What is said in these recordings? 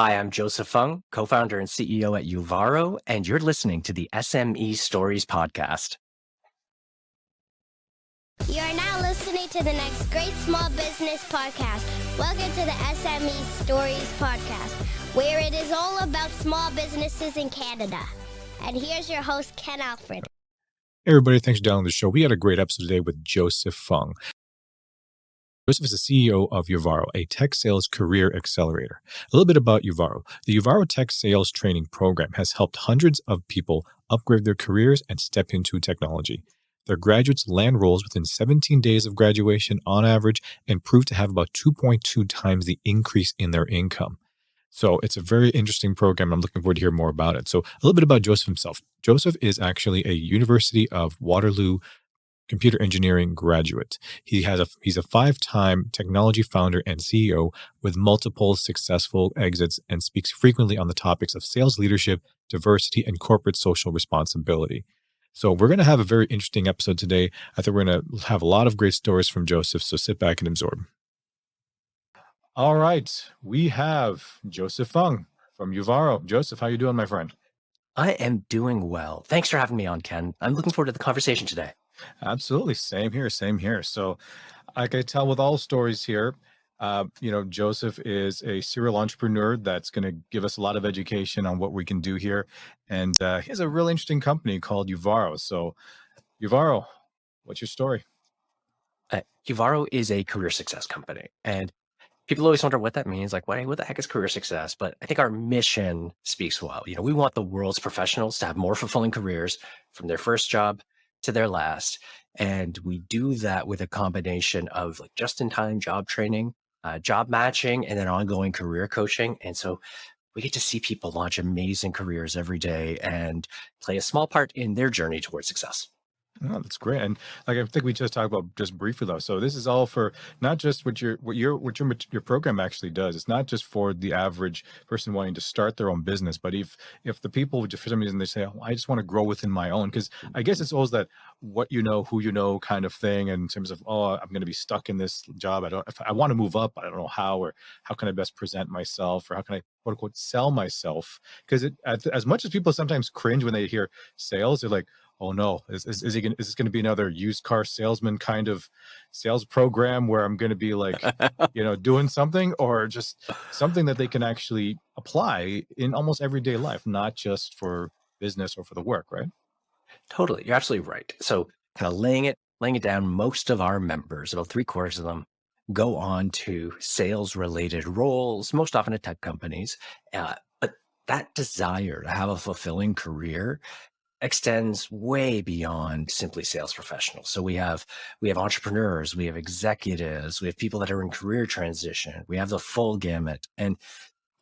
Hi, I'm Joseph Fung, co-founder and CEO at Uvaro, and you're listening to the S.M.E Stories podcast. You are now listening to the next great small business podcast. Welcome to the S.M.E Stories podcast, where it is all about small businesses in Canada. And here's your host, Ken Alfred. Hey everybody, thanks for downloading the show. We had a great episode today with Joseph Fung. Joseph is the CEO of Uvaro, a tech sales career accelerator. A little bit about Uvaro. The Uvaro Tech Sales Training Program has helped hundreds of people upgrade their careers and step into technology. Their graduates land roles within 17 days of graduation on average and prove to have about 2.2 times the increase in their income. So it's a very interesting program. I'm looking forward to hear more about it. So a little bit about Joseph himself. Joseph is actually a University of Waterloo computer engineering graduate. He's a 5-time technology founder and CEO with multiple successful exits and speaks frequently on the topics of sales leadership, diversity, and corporate social responsibility. So we're going to have a very interesting episode today. I think we're going to have a lot of great stories from Joseph, so sit back and absorb. All right, we have Joseph Fung from Uvaro. Joseph, how you doing, my friend? I am doing well. Thanks for having me on, Ken. I'm looking forward to the conversation today. Absolutely. Same here. Same here. So I can tell with all stories here, Joseph is a serial entrepreneur that's going to give us a lot of education on what we can do here. And he has a really interesting company called Uvaro. So Uvaro, what's your story? Uvaro is a career success company, and people always wonder what that means. Like, what the heck is career success? But I think our mission speaks well. We want the world's professionals to have more fulfilling careers from their first job to their last. And we do that with a combination of like just-in-time job training, job matching, and then ongoing career coaching. And so we get to see people launch amazing careers every day and play a small part in their journey towards success. Oh, that's great. And like I think we just talked about just briefly though. So this is all for not just what your program actually does. It's not just for the average person wanting to start their own business, but if the people for some reason they say, oh, I just want to grow within my own, because I guess it's always that what you know, who you know kind of thing in terms of, oh, I'm going to be stuck in this job. If I want to move up, I don't know how, or how can I best present myself, or how can I quote unquote sell myself? Because as much as people sometimes cringe when they hear sales, they're like, oh no, is this going to be another used car salesman kind of sales program where I'm going to be like, doing something, or just something that they can actually apply in almost everyday life, not just for business or for the work, right? Totally. You're absolutely right. So kind of laying it down, most of our members, about 3/4 of them, go on to sales related roles, most often at tech companies. But that desire to have a fulfilling career extends way beyond simply sales professionals. So we have entrepreneurs, we have executives, we have people that are in career transition, we have the full gamut. And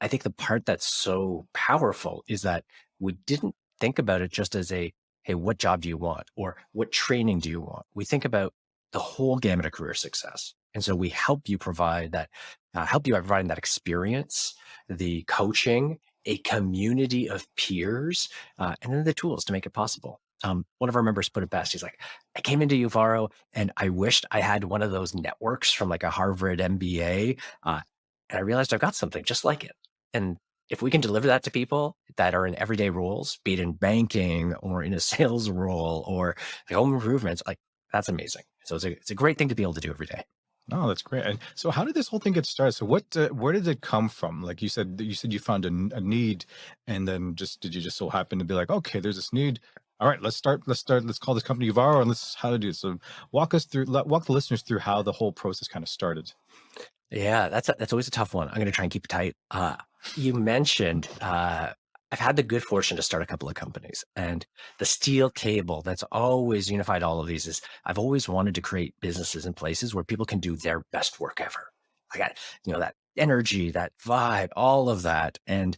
I think the part that's so powerful is that we didn't think about it just as hey, what job do you want? Or what training do you want? We think about the whole gamut of career success. And so we help you provide that, help you by providing that experience, the coaching, a community of peers, and then the tools to make it possible. One of our members put it best. He's like, I came into Uvaro and I wished I had one of those networks from like a Harvard MBA. And I realized I've got something just like it. And if we can deliver that to people that are in everyday roles, be it in banking or in a sales role or home improvements, like that's amazing. So it's a great thing to be able to do every day. Oh, that's great. And so how did this whole thing get started? So where did it come from? Like you said you found a need, and then did you just so happen to be like, okay, there's this need. All right, let's call this company Uvaro and how to do it. So walk the listeners through how the whole process kind of started. Yeah, that's always a tough one. I'm going to try and keep it tight. You mentioned I've had the good fortune to start a couple of companies, and the steel cable that's always unified all of these is I've always wanted to create businesses and places where people can do their best work ever. I got that energy, that vibe, all of that, and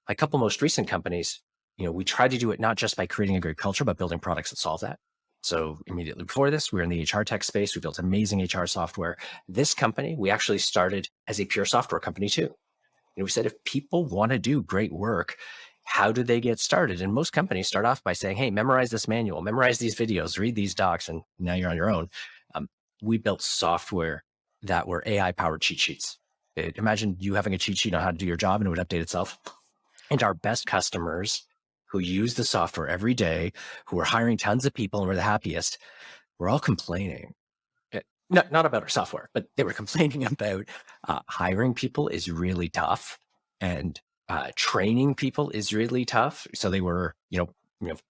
a couple most recent companies. We tried to do it not just by creating a great culture, but building products that solve that. So immediately before this, we were in the HR tech space. We built amazing HR software. This company, we actually started as a pure software company too. We said, if people want to do great work, how do they get started? And most companies start off by saying, hey, memorize this manual, memorize these videos, read these docs, and now you're on your own. We built software that were AI-powered cheat sheets. Imagine you having a cheat sheet on how to do your job and it would update itself. And our best customers who use the software every day, who are hiring tons of people and were the happiest, were all complaining. Not about our software, but they were complaining about hiring people is really tough, and training people is really tough. So they were,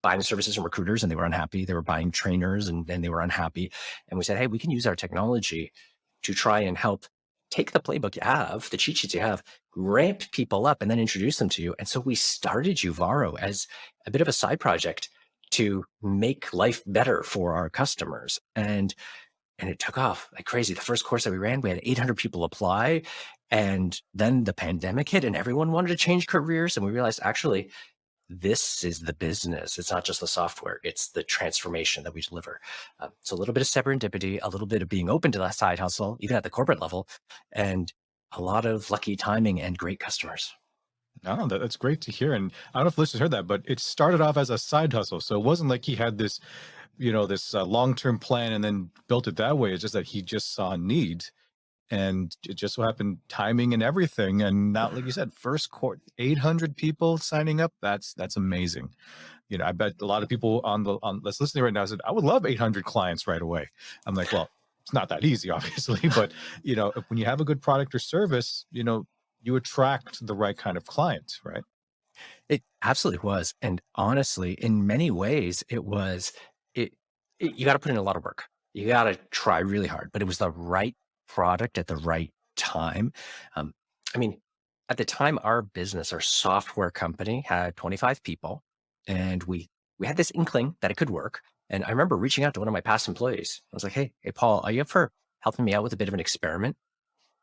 buying services from recruiters and they were unhappy. They were buying trainers and then they were unhappy. And we said, hey, we can use our technology to try and help take the playbook you have, the cheat sheets you have, ramp people up and then introduce them to you. And so we started Uvaro as a bit of a side project to make life better for our customers. And it took off like crazy. The first course that we ran, we had 800 people apply. And then the pandemic hit and everyone wanted to change careers. And we realized, actually, this is the business. It's not just the software. It's the transformation that we deliver. So a little bit of serendipity, a little bit of being open to that side hustle, even at the corporate level, and a lot of lucky timing and great customers. No, that's great to hear. And I don't know if listeners heard that, but it started off as a side hustle. So it wasn't like he had this, this long-term plan and then built it that way. It's just that he just saw a need, and it just so happened timing and everything. And now, like you said, first court, 800 people signing up. That's amazing. I bet a lot of people on that's listening right now said, I would love 800 clients right away. I'm like, well, it's not that easy, obviously, but when you have a good product or service, you attract the right kind of client, right? It absolutely was. And honestly, in many ways, you got to put in a lot of work. You got to try really hard, but it was the right product at the right time. I mean, at the time, our software company had 25 people, and we had this inkling that it could work. And I remember reaching out to one of my past employees. I was like, hey, Paul, are you up for helping me out with a bit of an experiment?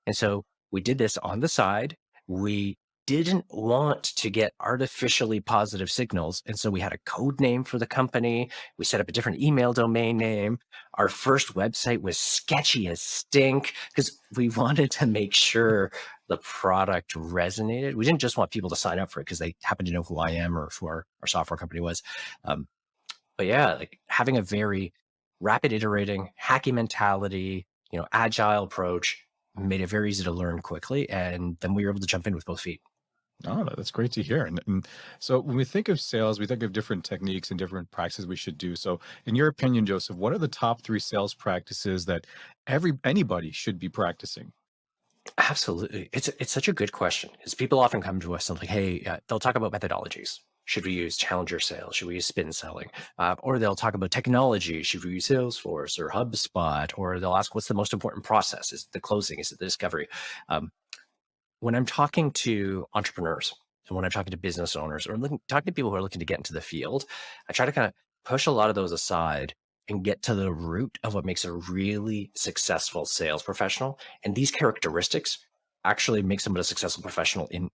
And so we did this on the side. We didn't want to get artificially positive signals. And so we had a code name for the company. We set up a different email domain name. Our first website was sketchy as stink because we wanted to make sure the product resonated. We didn't just want people to sign up for it because they happen to know who I am or who our software company was. But yeah, like having a very rapid iterating, hacky mentality, agile approach made it very easy to learn quickly. And then we were able to jump in with both feet. Oh, that's great to hear. And so when we think of sales, we think of different techniques and different practices we should do. So in your opinion, Joseph, what are the top 3 sales practices that anybody should be practicing? Absolutely. It's such a good question because people often come to us and like, hey, they'll talk about methodologies. Should we use challenger sales? Should we use spin selling? Or they'll talk about technology. Should we use Salesforce or HubSpot? Or they'll ask, what's the most important process? Is it the closing? Is it the discovery? When I'm talking to entrepreneurs and when I'm talking to business owners or talking to people who are looking to get into the field, I try to kind of push a lot of those aside and get to the root of what makes a really successful sales professional. And these characteristics actually make someone a successful professional in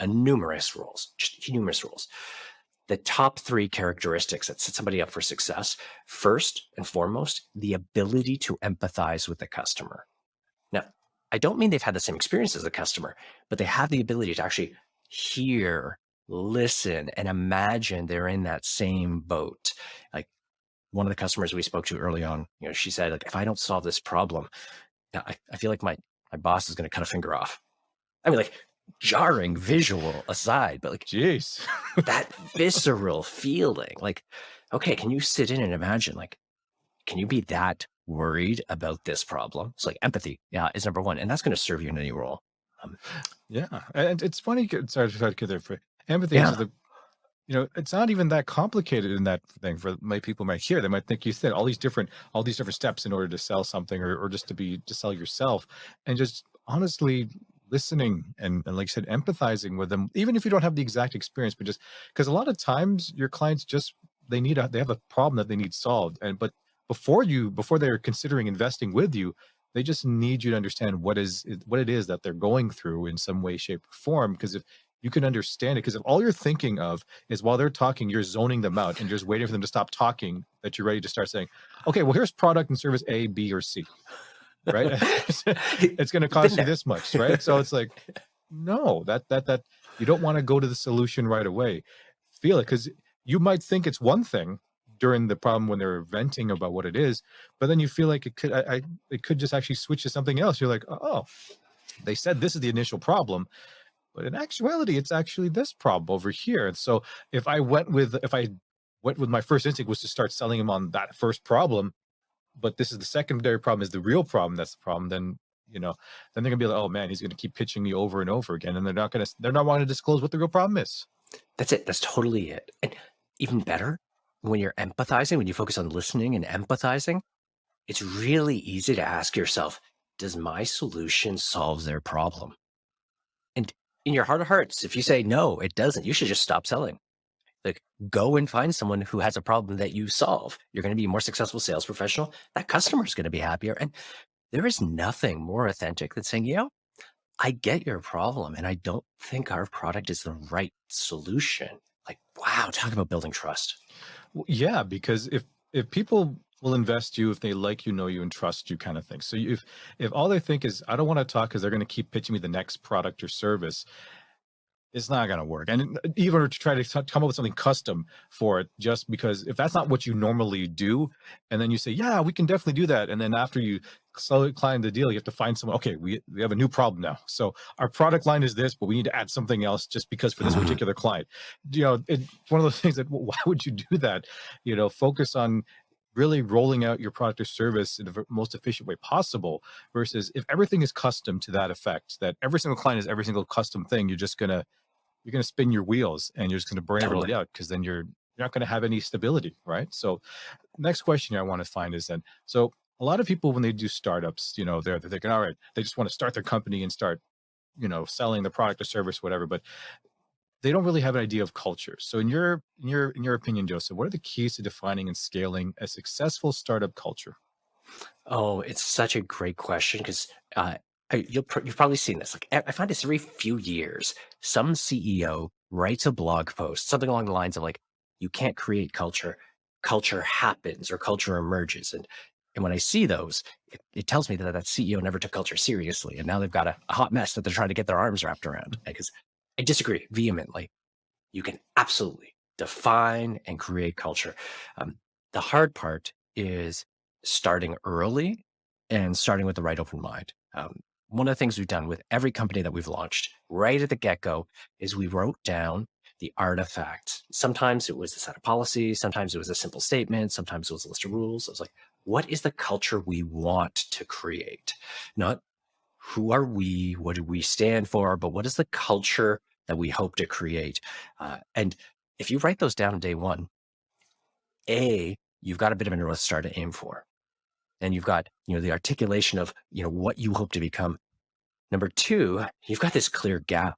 numerous roles, just numerous roles. The top 3 characteristics that set somebody up for success, first and foremost, the ability to empathize with the customer. Now, I don't mean they've had the same experience as the customer, but they have the ability to actually hear, listen, and imagine they're in that same boat. Like one of the customers we spoke to early on, she said, like, if I don't solve this problem, I feel like my boss is going to cut a finger off. I mean, like jarring visual aside, but like, jeez, that visceral feeling, like, okay, can you sit in and imagine, like, can you be that worried about this problem? It's like empathy, is number 1, and that's going to serve you in any role. Yeah, and it's funny. Sorry to cut there for empathy. Yeah. So it's not even that complicated in that thing. For many people might hear, they might think you said all these different steps in order to sell something or just to sell yourself, and just honestly listening and like you said, empathizing with them, even if you don't have the exact experience, but just because a lot of times your clients they have a problem that they need solved, but before they're considering investing with you, they just need you to understand what it is that they're going through in some way, shape, or form. Because if you can understand it, because if all you're thinking of is while they're talking, you're zoning them out and just waiting for them to stop talking, that you're ready to start saying, okay, well, here's product and service A, B, or C, right? It's going to cost you this much, right? So it's like, no, that you don't want to go to the solution right away. Feel it, because you might think it's one thing during the problem when they're venting about what it is, but then you feel like it could just actually switch to something else. You're like, oh, they said this is the initial problem, but in actuality, it's actually this problem over here. And so if I went with my first instinct was to start selling them on that first problem, but this is the secondary problem is the real problem. That's the problem. Then, then they're gonna be like, oh man, he's gonna keep pitching me over and over again. And they're not wanting to disclose what the real problem is. That's it. That's totally it. And even better, when you're empathizing, when you focus on listening and empathizing, it's really easy to ask yourself, does my solution solve their problem? And in your heart of hearts, if you say, no, it doesn't, you should just stop selling. Like, go and find someone who has a problem that you solve. You're going to be a more successful sales professional. That customer is going to be happier. And there is nothing more authentic than saying, I get your problem, and I don't think our product is the right solution. Like, wow, talk about building trust. Well, yeah, because if people will invest you if they like you, know you, and trust you, kind of thing. So if all they think is I don't want to talk because they're going to keep pitching me the next product or service, it's not going to work. And even to try to come up with something custom for it, just because if that's not what you normally do, and then you say, yeah, we can definitely do that. And then after you slowly climb the deal, you have to find someone, okay, we have a new problem now. So our product line is this, but we need to add something else just because for this particular client. It's one of those things that, why would you do that? Focus on really rolling out your product or service in the most efficient way possible, versus if everything is custom to that effect, that every single client is every single custom thing, you're going to spin your wheels and you're just going to burn everybody out, because then you're not going to have any stability, right? So next question I want to find is then, so a lot of people, when they do startups, they're thinking, all right, they just want to start their company and start, selling the product or service, whatever, but they don't really have an idea of culture. So in your opinion, Joseph, what are the keys to defining and scaling a successful startup culture? Oh, it's such a great question because you've probably seen this. Like, I find this every few years, some CEO writes a blog post, something along the lines of like, "You can't create culture; culture happens, or culture emerges." And when I see those, it tells me that CEO never took culture seriously, and now they've got a hot mess that they're trying to get their arms wrapped around. Because I disagree vehemently. You can absolutely define and create culture. Um, the hard part is starting early and starting with the right open mind. One of the things we've done with every company that we've launched right at the get-go is we wrote down the artifacts. Sometimes it was a set of policies, sometimes it was a simple statement, sometimes it was a list of rules. I was like, what is the culture we want to create? Not who are we, what do we stand for, but what is the culture that we hope to create? And if you write those down on day one, you've got a bit of a North Star to aim for. And you've got, the articulation of, what you hope to become. Number two, you've got this clear gap.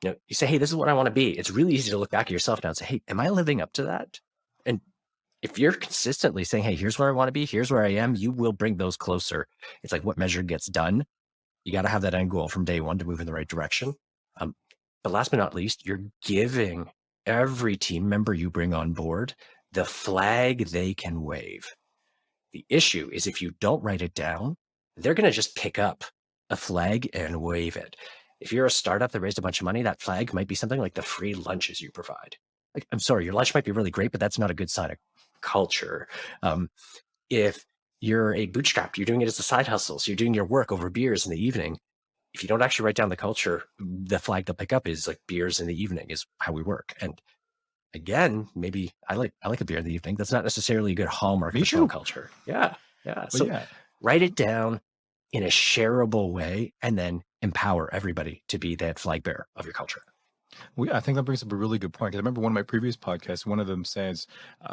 You say, hey, this is what I want to be. It's really easy to look back at yourself now and say, hey, am I living up to that? And if you're consistently saying, hey, here's where I want to be, here's where I am, you will bring those closer. It's like what measure gets done. You got to have that end goal from day one to move in the right direction. But last but not least, you're giving every team member you bring on board the flag they can wave. The issue is if you don't write it down, they're going to just pick up a flag and wave it. If you're a startup that raised a bunch of money, that flag might be something like the free lunches you provide. Like, I'm sorry, your lunch might be really great, but that's not a good sign of culture. If you're a bootstrap, you're doing it as a side hustle, so you're doing your work over beers in the evening. If you don't actually write down the culture, the flag they'll pick up is like beers in the evening is how we work. And again, maybe I like a beer in the evening. That's not necessarily a good hallmark of a strong culture. Yeah. So write it down in a shareable way and then empower everybody to be that flag bearer of your culture. Well, yeah, I think that brings up a really good point. 'Cause I remember one of my previous podcasts, one of them says,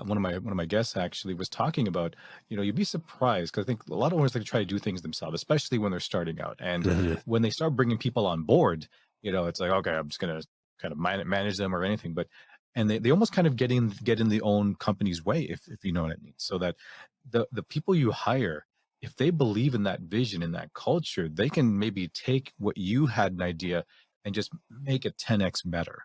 one of my guests actually was talking about, you'd be surprised, because I think a lot of owners like to try to do things themselves, especially when they're starting out. And when they start bringing people on board, it's like, okay, I'm just going to kind of manage them or anything. And they almost kind of get in the own company's way, if you know what I mean. So that the people you hire, if they believe in that vision, in that culture, they can maybe take what you had an idea and just make it 10x better,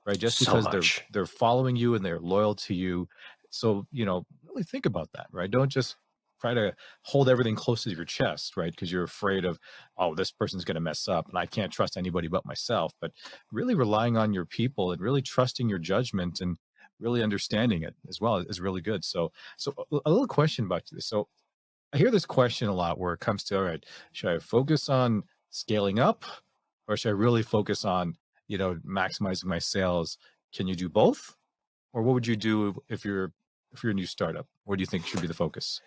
right? Just because they're following you and they're loyal to you. So, really think about that, right? Don't just try to hold everything close to your chest, right? Because you're afraid of, oh, this person's going to mess up and I can't trust anybody but myself. But really relying on your people and really trusting your judgment and really understanding it as well is really good. So a little question about this. So I hear this question a lot where it comes to, all right, should I focus on scaling up, or should I really focus on, maximizing my sales? Can you do both? Or what would you do if you're a new startup? What do you think should be the focus?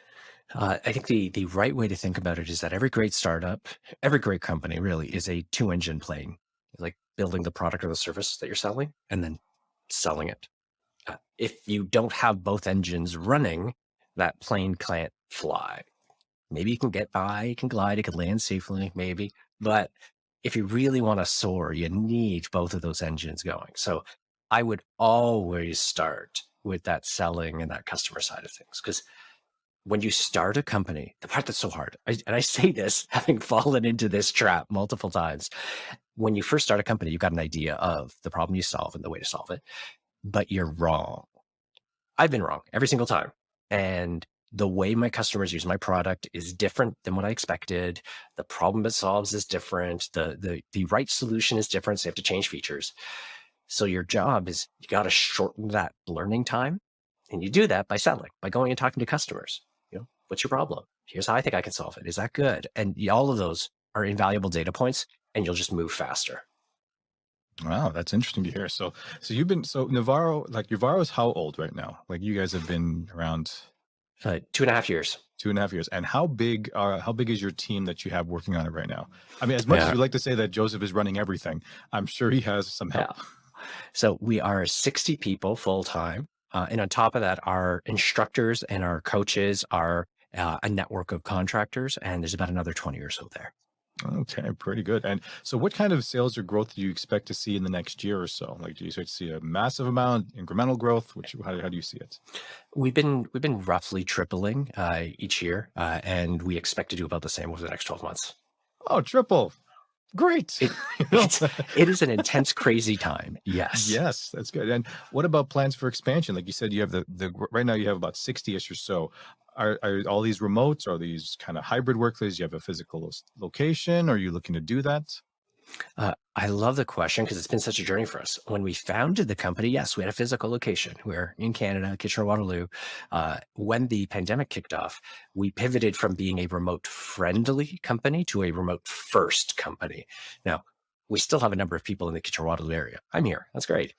I think the right way to think about it is that every great startup, every great company really is a two-engine plane. It's like building the product or the service that you're selling and then selling it. If you don't have both engines running, that plane can't fly. Maybe you can get by, you can glide, you can land safely, maybe. But if you really want to soar, you need both of those engines going. So I would always start with that selling and that customer side of things. Because when you start a company, the part that's so hard, and I say this having fallen into this trap multiple times, when you first start a company, you've got an idea of the problem you solve and the way to solve it, but you're wrong. I've been wrong every single time. And the way my customers use my product is different than what I expected. The problem it solves is different. The right solution is different. So you have to change features. So your job is you got to shorten that learning time. And you do that by selling, by going and talking to customers. What's your problem? Here's how I think I can solve it. Is that good? And all of those are invaluable data points, and you'll just move faster. Wow, that's interesting to hear. So you've been Uvaro is how old right now? Like you guys have been around 2.5 years. 2.5 years. And how big is your team that you have working on it right now? I mean, as much as Yeah. we like to say that Joseph is running everything, I'm sure he has some help. Yeah. So we are 60 people full time. And on top of that, our instructors and our coaches are a network of contractors, and there's about another 20 or so there. Okay, pretty good. And so what kind of sales or growth do you expect to see in the next year or so? Like, do you expect to see a massive amount, incremental growth? How do you see it? We've been roughly tripling each year, and we expect to do about the same over the next 12 months. Oh, triple. Great. It, it is an intense, crazy time. Yes. Yes, that's good. And what about plans for expansion? Like you said, you have right now you have about 60-ish or so. Are all these remotes? Are these kind of hybrid workplaces? You have a physical location? Are you looking to do that? I love the question because it's been such a journey for us. When we founded the company, yes, we had a physical location. We're in Canada, Kitchener-Waterloo. When the pandemic kicked off, we pivoted from being a remote-friendly company to a remote-first company. Now, we still have a number of people in the Kitchener-Waterloo area. I'm here. That's great.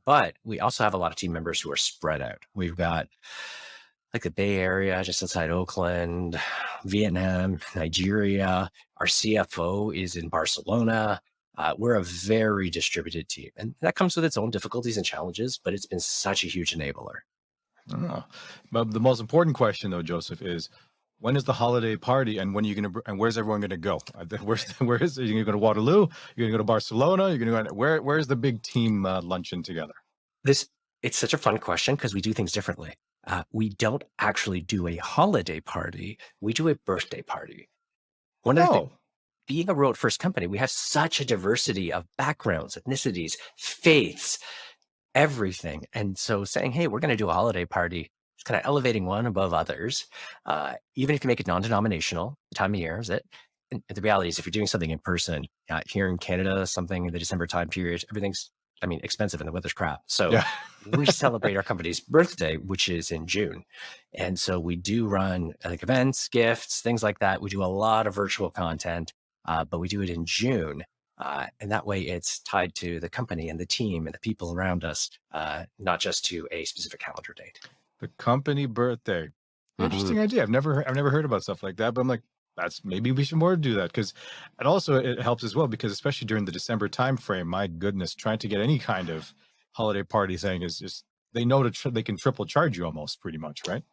But we also have a lot of team members who are spread out. We've got like the Bay Area, just outside Oakland, Vietnam, Nigeria. Our CFO is in Barcelona. We're a very distributed team, and that comes with its own difficulties and challenges, but it's been such a huge enabler. Oh. But the most important question, though, Joseph, is when is the holiday party, and when are you going to, and where's everyone going to go? Where is are you going to go to Waterloo? You're going to go to Barcelona? You're going to go where's the big team luncheon together? It's such a fun question because we do things differently. We don't actually do a holiday party. We do a birthday party. One of the Oh, being a remote first company, we have such a diversity of backgrounds, ethnicities, faiths, everything. And so saying, hey, we're going to do a holiday party, it's kind of elevating one above others. Even if you make it non-denominational, the time of year is it. And the reality is if you're doing something in person here in Canada, something in the December time period, everything's, expensive and the weather's crap. So yeah. we celebrate our company's birthday, which is in June. And so we do run like events, gifts, things like that. We do a lot of virtual content, but we do it in June. And that way it's tied to the company and the team and the people around us, not just to a specific calendar date. The company birthday. Mhm. Interesting idea. I've never heard about stuff like that, but I'm like, that's maybe we should more do that because, and also it helps as well because especially during the December time frame, my goodness, trying to get any kind of holiday party thing is just they know they can triple charge you almost pretty much, right?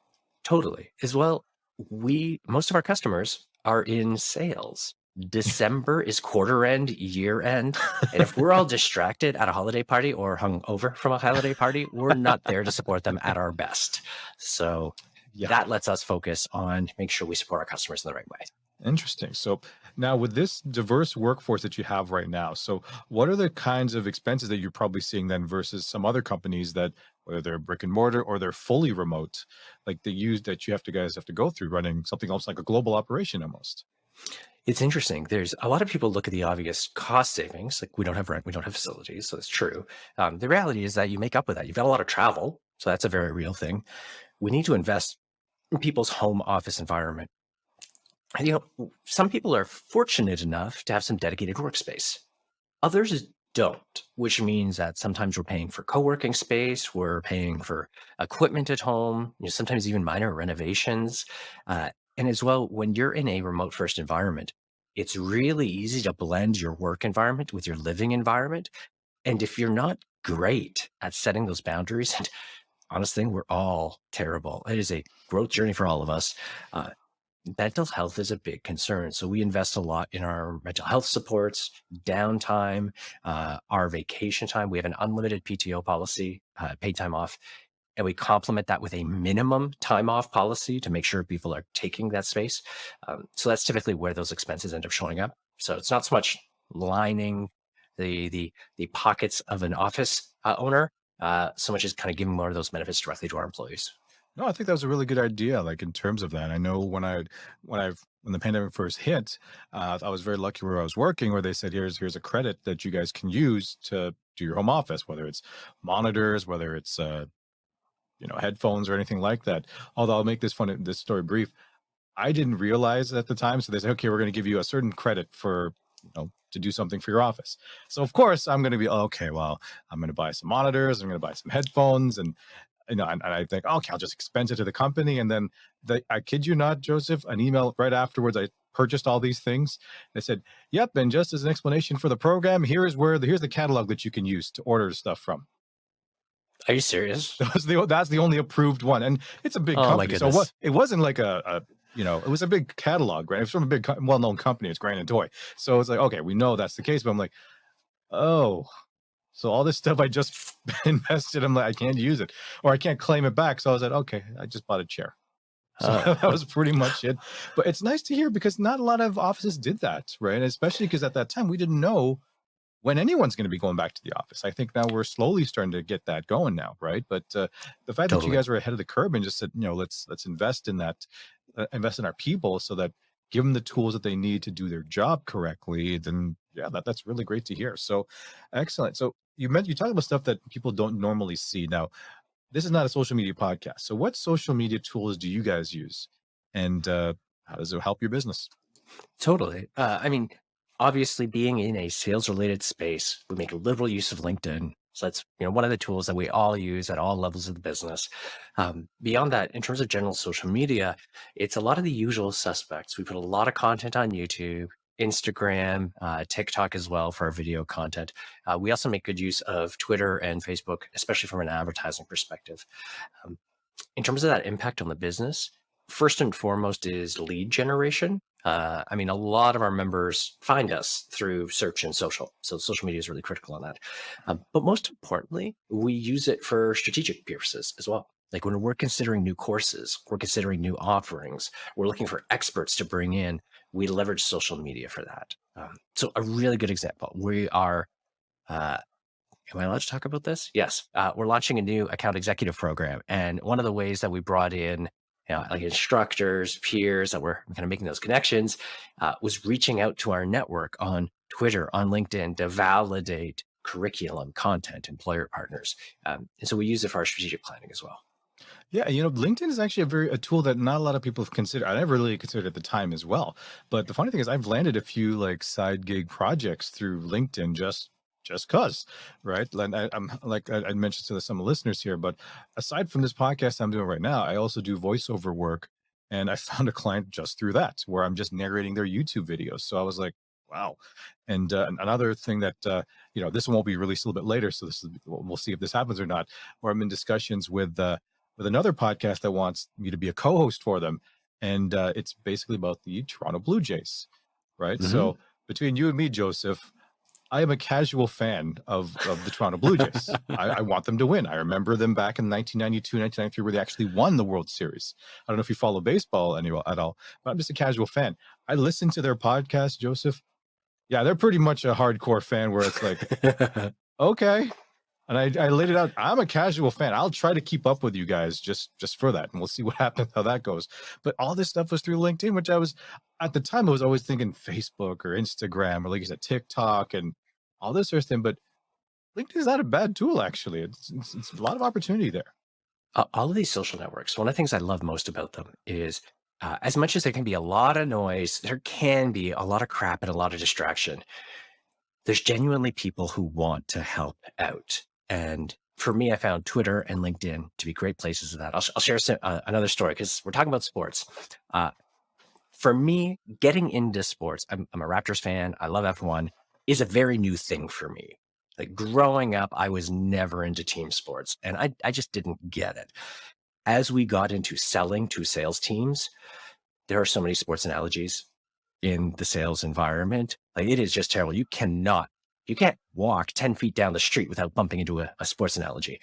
Totally. As well, most of our customers are in sales. December is quarter end, year end. And if we're all distracted at a holiday party or hung over from a holiday party, we're not there to support them at our best. So Yeah. that lets us focus on make sure we support our customers in the right way. Interesting. So now with this diverse workforce that you have right now, so what are the kinds of expenses that you're probably seeing then versus some other companies that whether they're brick and mortar or they're fully remote, like they use that guys have to go through running something else like a global operation almost. It's interesting. There's a lot of people look at the obvious cost savings, like we don't have rent, we don't have facilities, so it's true. The reality is that you make up with that. You've got a lot of travel, so that's a very real thing. We need to invest in people's home office environment. Some people are fortunate enough to have some dedicated workspace. Others don't, which means that sometimes we're paying for co-working space, we're paying for equipment at home, sometimes even minor renovations. And as well, when you're in a remote first environment, it's really easy to blend your work environment with your living environment. And if you're not great at setting those boundaries, and honest thing, we're all terrible. It is a growth journey for all of us. Uh, Mental health is a big concern. So we invest a lot in our mental health supports, downtime, our vacation time. We have an unlimited PTO policy, paid time off, and we complement that with a minimum time off policy to make sure people are taking that space. So that's typically where those expenses end up showing up. So it's not so much lining the pockets of an office owner, so much as kind of giving more of those benefits directly to our employees. No, I think that was a really good idea. Like in terms of that, I know when the pandemic first hit, I was very lucky where I was working, where they said, here's a credit that you guys can use to do your home office, whether it's monitors, whether it's headphones or anything like that. Although I'll make this story brief. I didn't realize at the time, so they said, okay, we're going to give you a certain credit for to do something for your office. So of course I'm going to be, oh, okay, well, I'm going to buy some monitors, I'm going to buy some headphones, and and I think, okay, I'll just expense it to the company. And then I kid you not, Joseph, an email right afterwards, I purchased all these things. They said, yep. And just as an explanation for the program, here's the catalog that you can use to order stuff from. Are you serious? That's the only approved one. And it's a big Oh my company. So goodness. it wasn't like it was a big catalog, right? It was from a big, well-known company. It's Grand and Toy. So it's like, okay, we know that's the case, but I'm like, oh, so all this stuff I just invested, I'm like, I can't use it or I can't claim it back. So I was like, okay, I just bought a chair. So that was pretty much it. But it's nice to hear because not a lot of offices did that, right? Especially because at that time we didn't know when anyone's going to be going back to the office. I think now we're slowly starting to get that going now, right? But the fact that you Totally. guys were ahead of the curve and just said, let's invest in that, invest in our people, so that give them the tools that they need to do their job correctly. Then yeah, that's really great to hear. So excellent. So you talk about stuff that people don't normally see. Now, this is not a social media podcast. So what social media tools do you guys use, and how does it help your business? Totally. Obviously, being in a sales related space, we make liberal use of LinkedIn. So that's one of the tools that we all use at all levels of the business. Beyond that, in terms of general social media, it's a lot of the usual suspects. We put a lot of content on YouTube, Instagram, TikTok as well for our video content. We also make good use of Twitter and Facebook, especially from an advertising perspective. Um, in terms of that impact on the business, first and foremost is lead generation. A lot of our members find us through search and social. So social media is really critical on that. But most importantly, we use it for strategic purposes as well. Like when we're considering new courses, we're considering new offerings, we're looking for experts to bring in, we leverage social media for that. So a really good example, we are uh, am I allowed to talk about this? Yes. We're launching a new account executive program. And one of the ways that we brought in like instructors, peers that were kind of making those connections was reaching out to our network on Twitter, on LinkedIn to validate curriculum, content, employer partners. And so we use it for our strategic planning as well. Yeah, LinkedIn is actually a tool that not a lot of people have considered. I never really considered at the time as well. But the funny thing is, I've landed a few like side gig projects through LinkedIn just cause, right? And I'm like I mentioned to some listeners here, but aside from this podcast I'm doing right now, I also do voiceover work, and I found a client just through that, where I'm just narrating their YouTube videos. So I was like, wow. And another thing that this one won't be released a little bit later, so we'll see if this happens or not. Where I'm in discussions with another podcast that wants me to be a co-host for them, and it's basically about the Toronto Blue Jays, right? Hmm. So between you and me, Joseph, I am a casual fan of the Toronto Blue Jays. I want them to win. I remember them back in 1992, 1993, where they actually won the World Series. I don't know if you follow baseball at all, but I'm just a casual fan. I listen to their podcast, Joseph. Yeah, they're pretty much a hardcore fan where it's like, okay. And I laid it out. I'm a casual fan. I'll try to keep up with you guys just for that, and we'll see what happens, how that goes. But all this stuff was through LinkedIn, which I was at the time I was always thinking Facebook or Instagram or like you said TikTok and all this sort of thing. But LinkedIn is not a bad tool actually. It's a lot of opportunity there. All of these social networks, one of the things I love most about them is As much as there can be a lot of noise, there can be a lot of crap and a lot of distraction. There's genuinely people who want to help out. And for me, I found Twitter and LinkedIn to be great places for that. I'll share another story because we're talking about sports. For me, getting into sports, I'm a Raptors fan. I love F1, is a very new thing for me. Like growing up, I was never into team sports and I just didn't get it. As we got into selling to sales teams, there are so many sports analogies in the sales environment. Like it is just terrible. You can't walk 10 feet down the street without bumping into a sports analogy.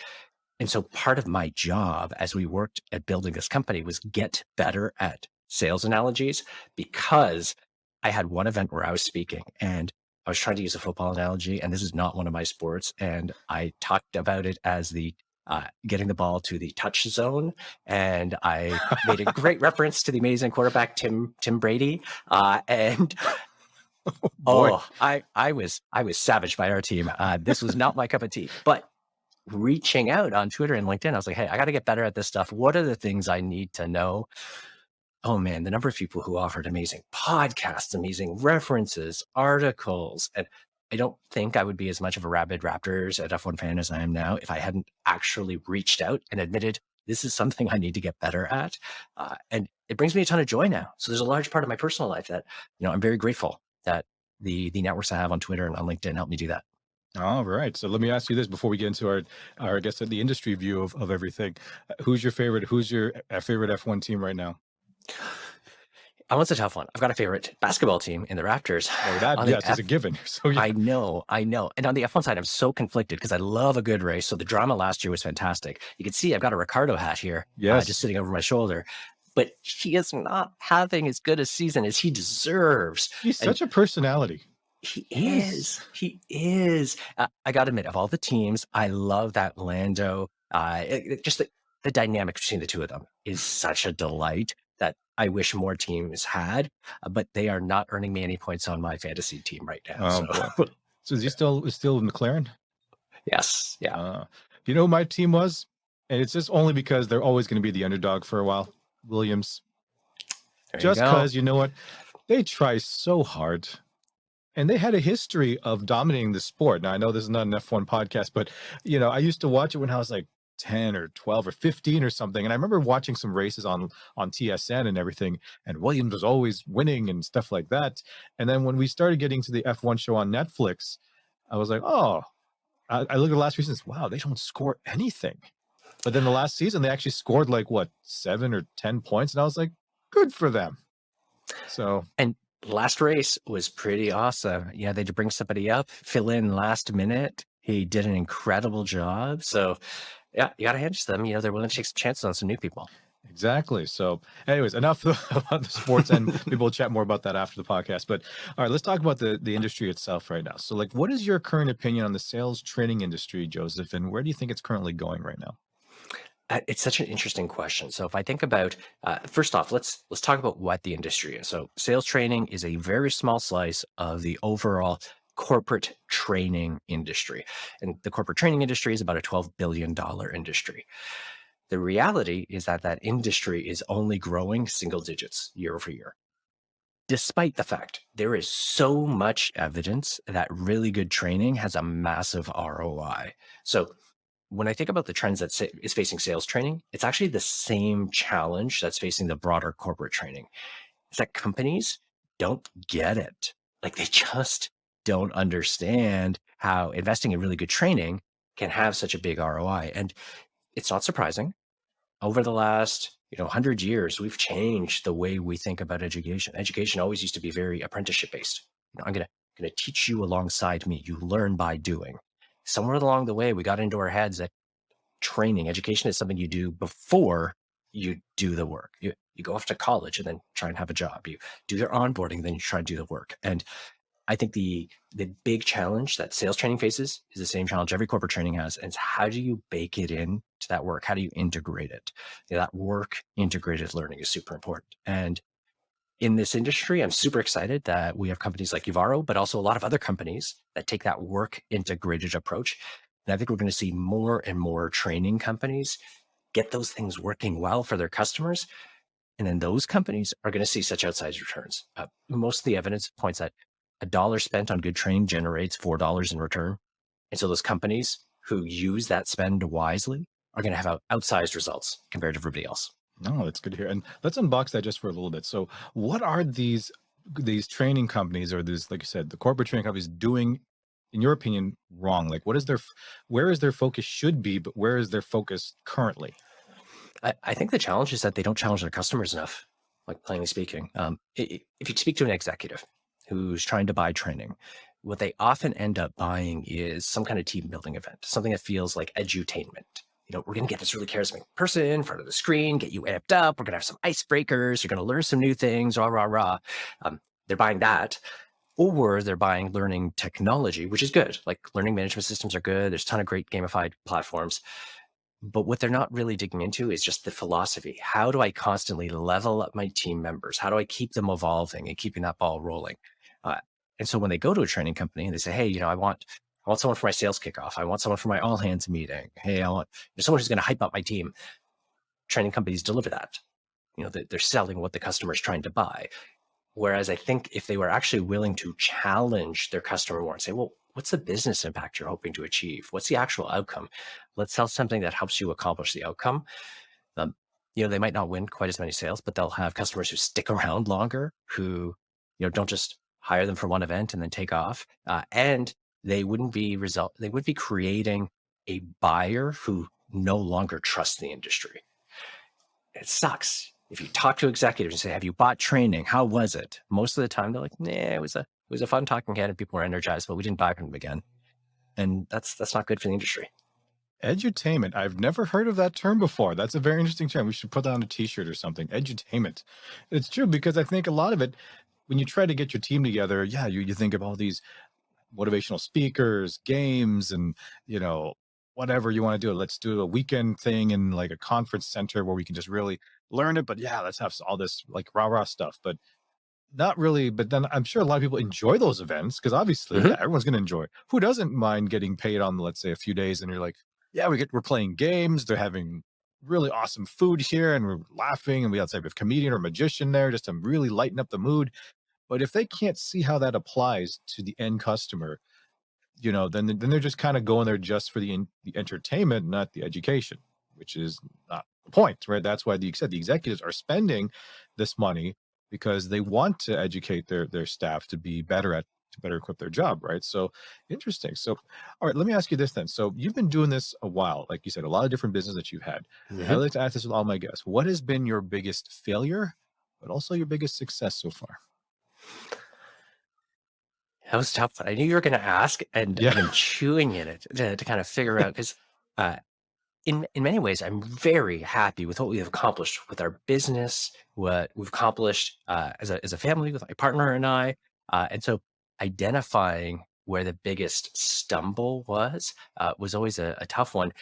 And so part of my job as we worked at building this company was get better at sales analogies, because I had one event where I was speaking and I was trying to use a football analogy, and this is not one of my sports. And I talked about it as the getting the ball to the touch zone, and I made a great reference to the amazing quarterback Tim Brady. And Boy. I was savaged by our team. This was not my cup of tea, but reaching out on Twitter and LinkedIn, I was like, hey, I got to get better at this stuff. What are the things I need to know? Oh man, the number of people who offered amazing podcasts, amazing references, articles. And I don't think I would be as much of a rabid Raptors at F1 fan as I am now if I hadn't actually reached out and admitted this is something I need to get better at. And it brings me a ton of joy now. So there's a large part of my personal life that, I'm very grateful that the networks I have on Twitter and on LinkedIn help me do that. All right. So let me ask you this before we get into our I guess, the industry view of everything. Who's your favorite F1 team right now? Oh, it's a tough one. I've got a favorite basketball team in the Raptors. Oh, that, yes, is a given. So yeah. I know. And on the F1 side, I'm so conflicted because I love a good race. So the drama last year was fantastic. You can see I've got a Ricardo hat here, Yes. just sitting over my shoulder. But he is not having as good a season as he deserves. He's such a personality. He is. He is. I got to admit, of all the teams, I love that Lando. Just the dynamic between the two of them is such a delight that I wish more teams had, but they are not earning me any points on my fantasy team right now. Oh, boy. So is he still McLaren? Yes. Yeah. You know who my team was? And it's just only because they're always going to be the underdog for a while. Williams. Just because, you know what? They try so hard. And they had a history of dominating the sport. Now, I know this is not an F1 podcast, but, I used to watch it when I was like 10 or 12 or 15 or something. And I remember watching some races on TSN and everything. And Williams was always winning and stuff like that. And then when we started getting to the F1 show on Netflix, I was like, oh, I look at the last season, wow, they don't score anything. But then the last season, they actually scored 7 or 10 points. And I was like, good for them. So. And last race was pretty awesome. Yeah, they had to bring somebody up, fill in last minute. He did an incredible job. So, yeah, you got to hand it to them. They're willing to take some chances on some new people. Exactly. So anyways, enough about the sports, and maybe we'll chat more about that after the podcast. But all right, let's talk about the industry itself right now. So what is your current opinion on the sales training industry, Joseph, and where do you think it's currently going right now? It's such an interesting question. So if I think about, first off, let's talk about what the industry is. So sales training is a very small slice of the overall corporate training industry. And the corporate training industry is about a $12 billion industry. The reality is that industry is only growing single digits year over year. Despite the fact there is so much evidence that really good training has a massive ROI. So when I think about the trends that is facing sales training, it's actually the same challenge that's facing the broader corporate training. It's that companies don't get it. They just don't understand how investing in really good training can have such a big ROI. And it's not surprising. Over the last 100 years, we've changed the way we think about education. Education always used to be very apprenticeship based. I'm going to teach you alongside me. You learn by doing. Somewhere along the way, we got into our heads that training, education is something you do before you do the work. You go off to college and then try and have a job. You do your onboarding, then you try and do the work. And I think the big challenge that sales training faces is the same challenge every corporate training has. And it's how do you bake it in to that work? How do you integrate it? That work integrated learning is super important. And in this industry, I'm super excited that we have companies like Uvaro, but also a lot of other companies that take that work integrated approach. And I think we're going to see more and more training companies get those things working well for their customers. And then those companies are going to see such outsized returns. Most of the evidence points that a dollar spent on good training generates $4 in return. And so those companies who use that spend wisely are going to have outsized results compared to everybody else. No, that's good to hear. And let's unbox that just for a little bit. So what are these training companies, or these, like you said, the corporate training companies doing, in your opinion, wrong? Like what is where is their focus should be, but where is their focus currently? I think the challenge is that they don't challenge their customers enough, like plainly speaking. If you speak to an executive who's trying to buy training, what they often end up buying is some kind of team building event, something that feels like edutainment. We're going to get this really charismatic person in front of the screen, get you amped up. We're going to have some icebreakers. You're going to learn some new things, rah, rah, rah. They're buying that. Or they're buying learning technology, which is good. Like learning management systems are good. There's a ton of great gamified platforms. But what they're not really digging into is just the philosophy. How do I constantly level up my team members? How do I keep them evolving and keeping that ball rolling? And so when they go to a training company and they say, hey, I want someone for my sales kickoff. I want someone for my all hands meeting. Hey, I want someone who's going to hype up my team. Training companies deliver that. They're selling what the customer is trying to buy. Whereas I think if they were actually willing to challenge their customer more and say, well, what's the business impact you're hoping to achieve? What's the actual outcome? Let's sell something that helps you accomplish the outcome. They might not win quite as many sales, but they'll have customers who stick around longer, who, don't just hire them for one event and then take off. And they wouldn't be creating a buyer who no longer trusts the industry. It sucks. If you talk to executives and say, have you bought training? How was it? Most of the time they're like, nah, it was a fun talking head and people were energized, but we didn't buy from them again. And that's not good for the industry. Edutainment. I've never heard of that term before. That's a very interesting term. We should put that on a t-shirt or something. Edutainment. It's true, because I think a lot of it, when you try to get your team together, yeah, you think of all these motivational speakers, games, and whatever you want to do. Let's do a weekend thing in like a conference center where we can just really learn it. But yeah, let's have all this like rah stuff. But not really. But then I'm sure a lot of people enjoy those events, because obviously, yeah, everyone's going to enjoy it. Who doesn't mind getting paid on, let's say, a few days, and you're like, yeah, we're playing games. They're having really awesome food here, and we're laughing, and we outside with comedian or magician there just to really lighten up the mood. But if they can't see how that applies to the end customer, then they're just kind of going there just for the entertainment, not the education, which is not the point, right? That's why the executives are spending this money, because they want to educate their staff to be better equip their job, right? So interesting. So, all right, let me ask you this then. So you've been doing this a while, like you said, a lot of different business that you've had. I like to ask this with all my guests. What has been your biggest failure, but also your biggest success so far? That was tough. I knew you were going to ask, and Yeah. I've been chewing in it to kind of figure out, because in many ways, I'm very happy with what we have accomplished with our business, what we've accomplished as a family with my partner and I. And so identifying where the biggest stumble was always a tough one.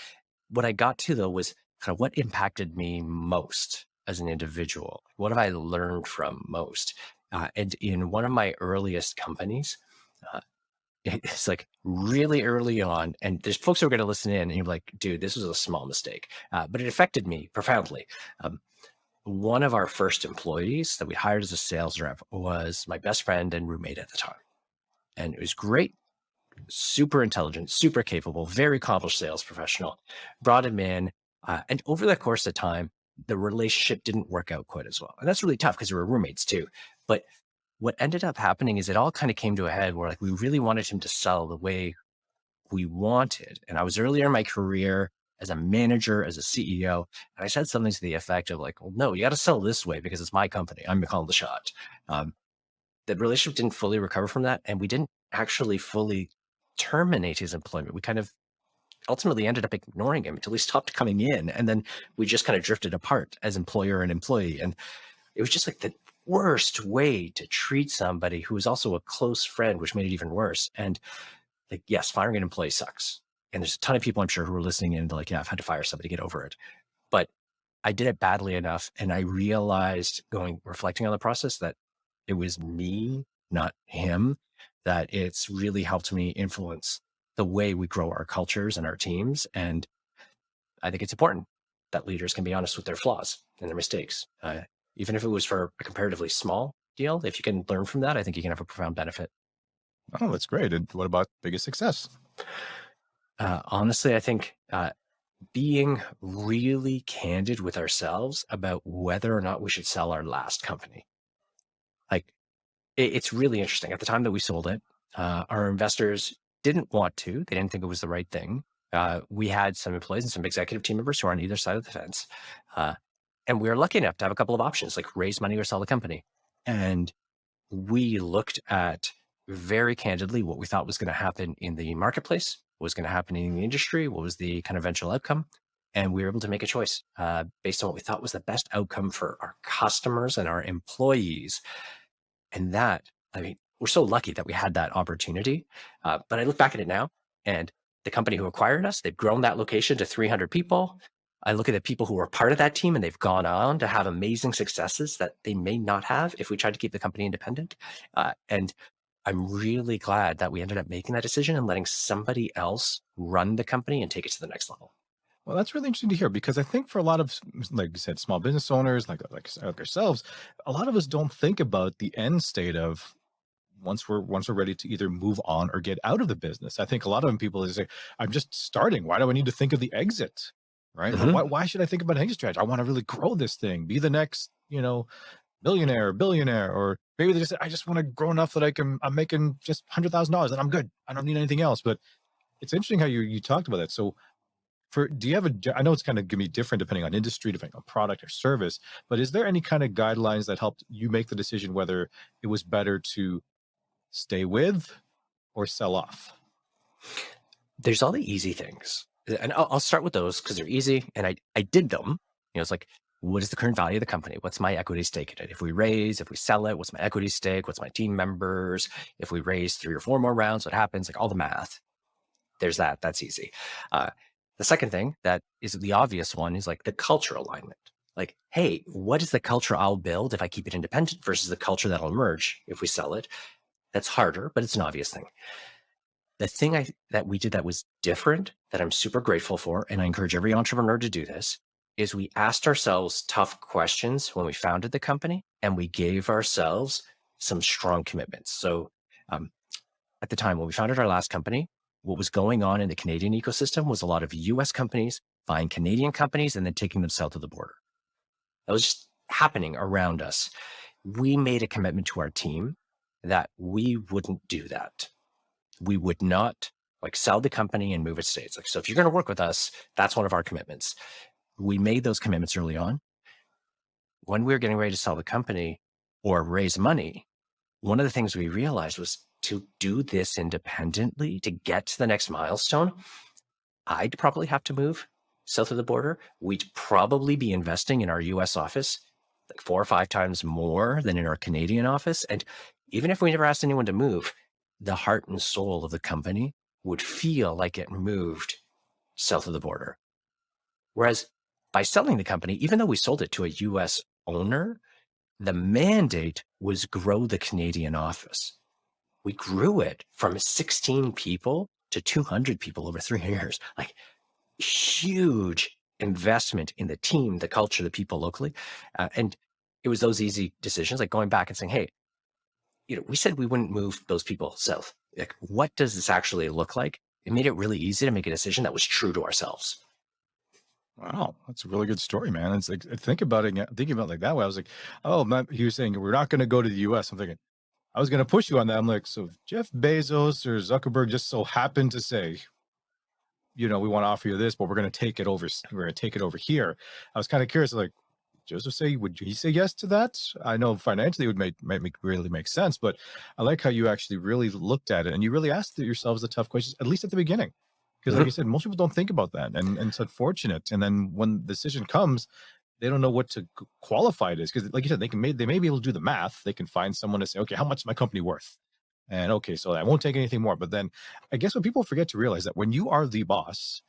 What I got to, though, was kind of what impacted me most as an individual. What have I learned from most? And in one of my earliest companies, it's like really early on, and there's folks who are going to listen in and you're like, dude, this was a small mistake, but it affected me profoundly. One of our first employees that we hired as a sales rep was my best friend and roommate at the time. And it was great, super intelligent, super capable, very accomplished sales professional. Brought him in, and over the course of time, the relationship didn't work out quite as well. And that's really tough because we were roommates too. But what ended up happening is it all kind of came to a head where like we really wanted him to sell the way we wanted. And I was earlier in my career as a manager, as a CEO, and I said something to the effect of like, well, no, you got to sell this way because it's my company. I'm calling the shot. The relationship didn't fully recover from that. And we didn't actually fully terminate his employment. We kind of ultimately ended up ignoring him until he stopped coming in. And then we just kind of drifted apart as employer and employee. And it was just like the worst way to treat somebody who was also a close friend, which made it even worse. And like, yes, firing an employee sucks. And there's a ton of people I'm sure who are listening in like, yeah, I've had to fire somebody, get over it. But I did it badly enough. And I realized reflecting on the process that it was me, not him, that it's really helped me influence the way we grow our cultures and our teams. And I think it's important that leaders can be honest with their flaws and their mistakes. Even if it was for a comparatively small deal, if you can learn from that, I think you can have a profound benefit. Oh, that's great. And what about biggest success? Honestly, I think being really candid with ourselves about whether or not we should sell our last company. Like, it's really interesting. At the time that we sold it, our investors didn't want to. They didn't think it was the right thing. We had some employees and some executive team members who are on either side of the fence. Uh, and we were lucky enough to have a couple of options, like raise money or sell the company. And we looked at very candidly what we thought was going to happen in the marketplace, what was going to happen in the industry, what was the kind of eventual outcome. And we were able to make a choice based on what we thought was the best outcome for our customers and our employees. And that, I mean, we're so lucky that we had that opportunity. But I look back at it now, and the company who acquired us, they've grown that location to 300 people. I look at the people who were part of that team, and they've gone on to have amazing successes that they may not have if we tried to keep the company independent. And I'm really glad that we ended up making that decision and letting somebody else run the company and take it to the next level. Well, that's really interesting to hear because I think for a lot of, like you said, small business owners, like ourselves, a lot of us don't think about the end state of once we're ready to either move on or get out of the business. I think a lot of people say, "I'm just starting. Why do I need to think of the exit? Right? Mhm. Why should I think about an exit strategy? I want to really grow this thing, be the next, millionaire, or billionaire, or maybe I just want to grow enough that I'm making just $100,000 and I'm good. I don't need anything else." But it's interesting how you talked about that. So do you have I know it's kind of going to be different depending on industry, depending on product or service, but is there any kind of guidelines that helped you make the decision whether it was better to stay with or sell off? There's all the easy things, and I'll start with those because they're easy, and I did them. It's like, what is the current value of the company? What's my equity stake in it? If we sell it, what's my equity stake? What's my team members? If we raise 3 or 4 more rounds, what happens? Like all the math. There's that. That's easy. Uh, the second thing that is the obvious one is like the culture alignment. Like, hey, what is the culture I'll build if I keep it independent versus the culture that'll emerge if we sell it? That's harder, but it's an obvious thing. The thing that we did that was different, that I'm super grateful for, and I encourage every entrepreneur to do this, is we asked ourselves tough questions when we founded the company, and we gave ourselves some strong commitments. So um, at the time when we founded our last company, what was going on in the Canadian ecosystem was a lot of US companies buying Canadian companies and then taking them south of the border. That was just happening around us. We made a commitment to our team that we wouldn't do that. We would not like sell the company and move it states. Like, so if you're going to work with us, that's one of our commitments. We made those commitments early on. When we were getting ready to sell the company or raise money, one of the things we realized was to do this independently, to get to the next milestone, I'd probably have to move south of the border. We'd probably be investing in our US office like 4 or 5 times more than in our Canadian office. And even if we never asked anyone to move, the heart and soul of the company would feel like it moved south of the border. Whereas by selling the company, even though we sold it to a US owner, the mandate was grow the Canadian office. We grew it from 16 people to 200 people over 3 years. Like huge investment in the team, the culture, the people locally. And it was those easy decisions, like going back and saying, hey, we said we wouldn't move those people south. Like, what does this actually look like? It made it really easy to make a decision that was true to ourselves. Wow, that's a really good story, man. It's like thinking about it like that way. I was like, oh, man, he was saying we're not going to go to the U.S. I'm thinking I was going to push you on that. I'm like, so Jeff Bezos or Zuckerberg just so happened to say, we want to offer you this, but we're going to take it over. We're going to take it over here. I was kind of curious, like, Joseph say, would he say yes to that? I know financially it would really make sense, but I like how you actually really looked at it and you really asked yourselves the tough questions, at least at the beginning. Because like you said, most people don't think about that. And it's unfortunate. And then when the decision comes, they don't know what to qualify it as. Because like you said, they may be able to do the math. They can find someone to say, okay, how much is my company worth? And okay, so I won't take anything more. But then I guess what people forget to realize that when you are the boss,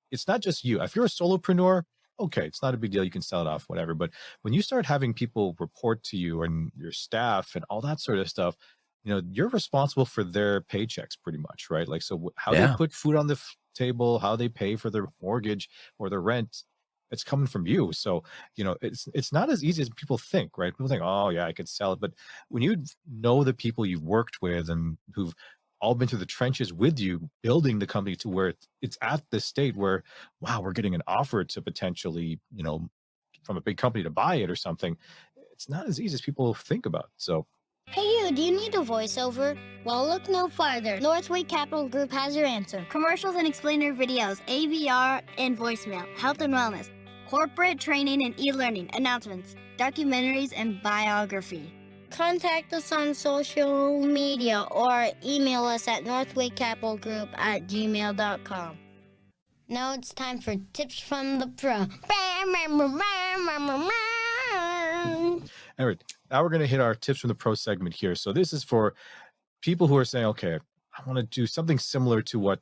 it's not just you. If you're a solopreneur, okay, it's not a big deal. You can sell it off, whatever. But when you start having people report to you and your staff and all that sort of stuff, you're responsible for their paychecks pretty much, right? Like, so how they Yeah. put food on the table, how they pay for their mortgage or their rent, it's coming from you. So, it's not as easy as people think, right? People think, oh yeah, I could sell it. But when you know the people you've worked with and who've all been through the trenches with you, building the company to where it's at this state where, wow, we're getting an offer to potentially, from a big company to buy it or something. It's not as easy as people think about. So, Hey you, do you need a voiceover? Well, look no farther. Northway Capital Group has your answer. Commercials and explainer videos, AVR and voicemail, health and wellness, corporate training and e-learning, announcements, documentaries and biography. Contact us on social media or email us at northwaycapitalgroup@gmail.com. Now it's time for tips from the pro. all right, now we're going to hit our tips from the pro segment here. So this is for people who are saying, okay, I want to do something similar to what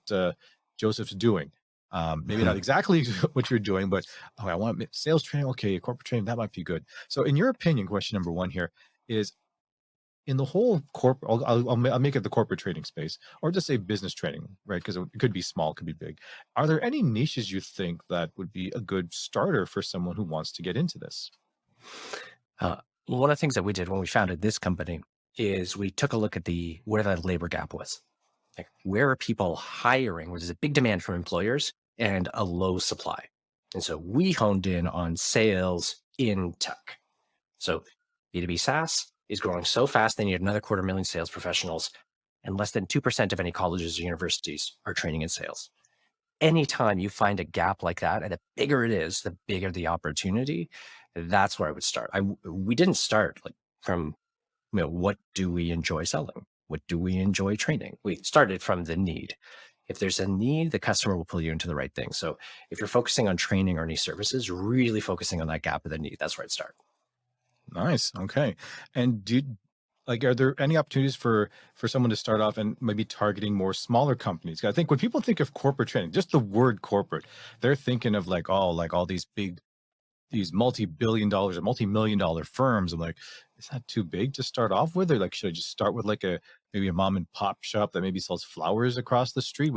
Joseph's doing. Maybe not exactly what you're doing, but I want sales training. Okay, corporate training, that might be good. So in your opinion, question number one here is, in the whole corporate, I'll make it the corporate training space, or just say business training, right? Because it could be small, it could be big. Are there any niches you think that would be a good starter for someone who wants to get into this? One of the things that we did when we founded this company is we took a look at where the labor gap was. Like, where are people hiring? Where there's a big demand from employers and a low supply. And so we honed in on sales in tech. So B2B SaaS is growing so fast, they need another 250,000 sales professionals, and less than 2% of any colleges or universities are training in sales. Anytime you find a gap like that, and the bigger it is, the bigger the opportunity, that's where I would start. We didn't start like from, what do we enjoy selling? What do we enjoy training? We started from the need. If there's a need, the customer will pull you into the right thing. So if you're focusing on training or any services, really focusing on that gap of the need, that's where I'd start. Nice. Okay. And are there any opportunities for someone to start off and maybe targeting more smaller companies? 'Cause I think when people think of corporate training, just the word corporate, they're thinking of like all these multi-billion dollars or multi-million-dollar firms. I'm like, is that too big to start off with? Or like, should I just start with like maybe a mom and pop shop that maybe sells flowers across the street?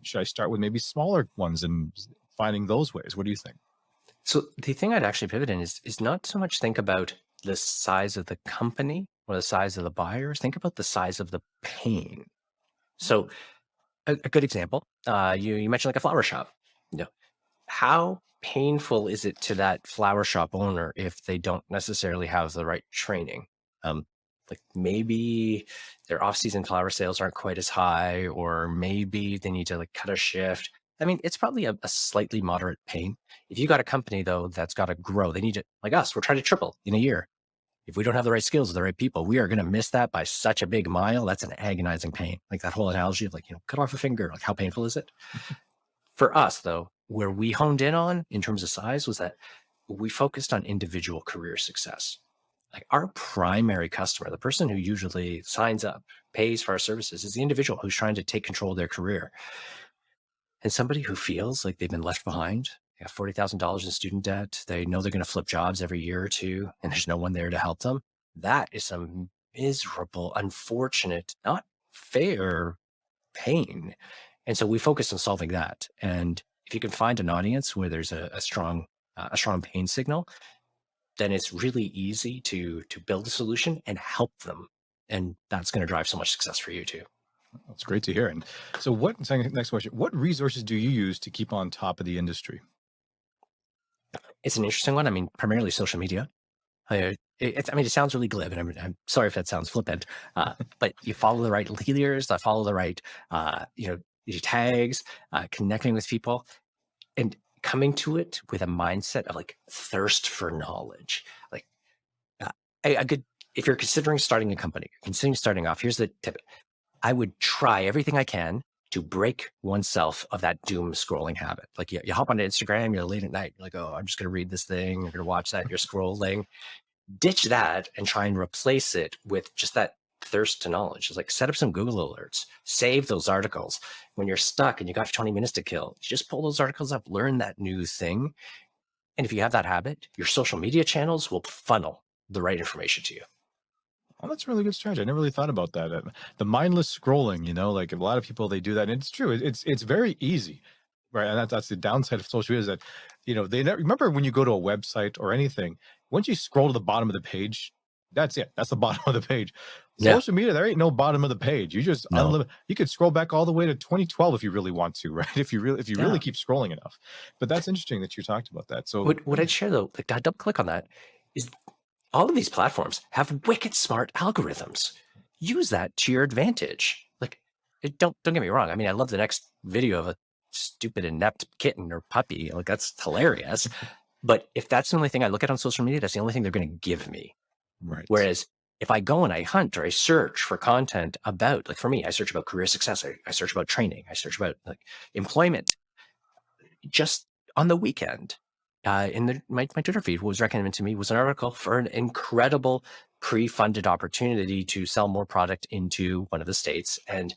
Should I start with maybe smaller ones and finding those ways? What do you think? So the thing I'd actually pivot in is not so much think about the size of the company or the size of the buyers. Think about the size of the pain. So a good example, you mentioned like a flower shop. How painful is it to that flower shop owner if they don't necessarily have the right training? Like maybe their off-season flower sales aren't quite as high, or maybe they need to like cut a shift. I mean, it's probably a slightly moderate pain. If you got a company though that's got to grow, they need to, like us, we're trying to triple in a year. If we don't have the right skills, the right people, we are going to miss that by such a big mile. That's an agonizing pain. Like that whole analogy of like, cut off a finger, like how painful is it? For us though, where we honed in on in terms of size was that we focused on individual career success. Like our primary customer, the person who usually signs up, pays for our services, is the individual who's trying to take control of their career. And somebody who feels like they've been left behind, they have $40,000 in student debt, they know they're going to flip jobs every year or two, and there's no one there to help them. That is some miserable, unfortunate, not fair pain. And so we focus on solving that. And if you can find an audience where there's a strong pain signal, then it's really easy to build a solution and help them. And that's going to drive so much success for you too. That's great to hear. And so next question, what resources do you use to keep on top of the industry? It's an interesting one. I mean, primarily social media. It sounds really glib, and I'm sorry if that sounds flippant, but you follow the right leaders, that follow the right, your tags, connecting with people, and coming to it with a mindset of like thirst for knowledge. Like if you're considering starting a company, considering starting off, here's the tip. I would try everything I can to break oneself of that doom scrolling habit. Like you hop onto Instagram, you're late at night, you're like, oh, I'm just going to read this thing. You're going to watch that. You're scrolling. Ditch that and try and replace it with just that thirst to knowledge. It's like set up some Google alerts, save those articles. When you're stuck and you got 20 minutes to kill, just pull those articles up, learn that new thing. And if you have that habit, your social media channels will funnel the right information to you. Oh, that's a really good strategy. I never really thought about that. The mindless scrolling, like a lot of people, they do that. And it's true. It's very easy. Right, and that's the downside of social media is that, they never remember when you go to a website or anything, once you scroll to the bottom of the page, that's it. That's the bottom of the page. Yeah. Social media, there ain't no bottom of the page. You just No. you could scroll back all the way to 2012 if you really want to, right? If you really Yeah. keep scrolling enough. But that's interesting that you talked about that. So What I'd share though, like I double click on that, is all of these platforms have wicked smart algorithms. Use that to your advantage. Like, don't get me wrong. I mean, I love the next video of a stupid inept kitten or puppy. Like, that's hilarious. But if that's the only thing I look at on social media, that's the only thing they're going to give me. right. Whereas if I go and I hunt or I search for content about, like for me, I search about career success, I search about training, I search about like employment. Just on the weekend, in my Twitter feed, what was recommended to me was an article for an incredible pre-funded opportunity to sell more product into one of the states. And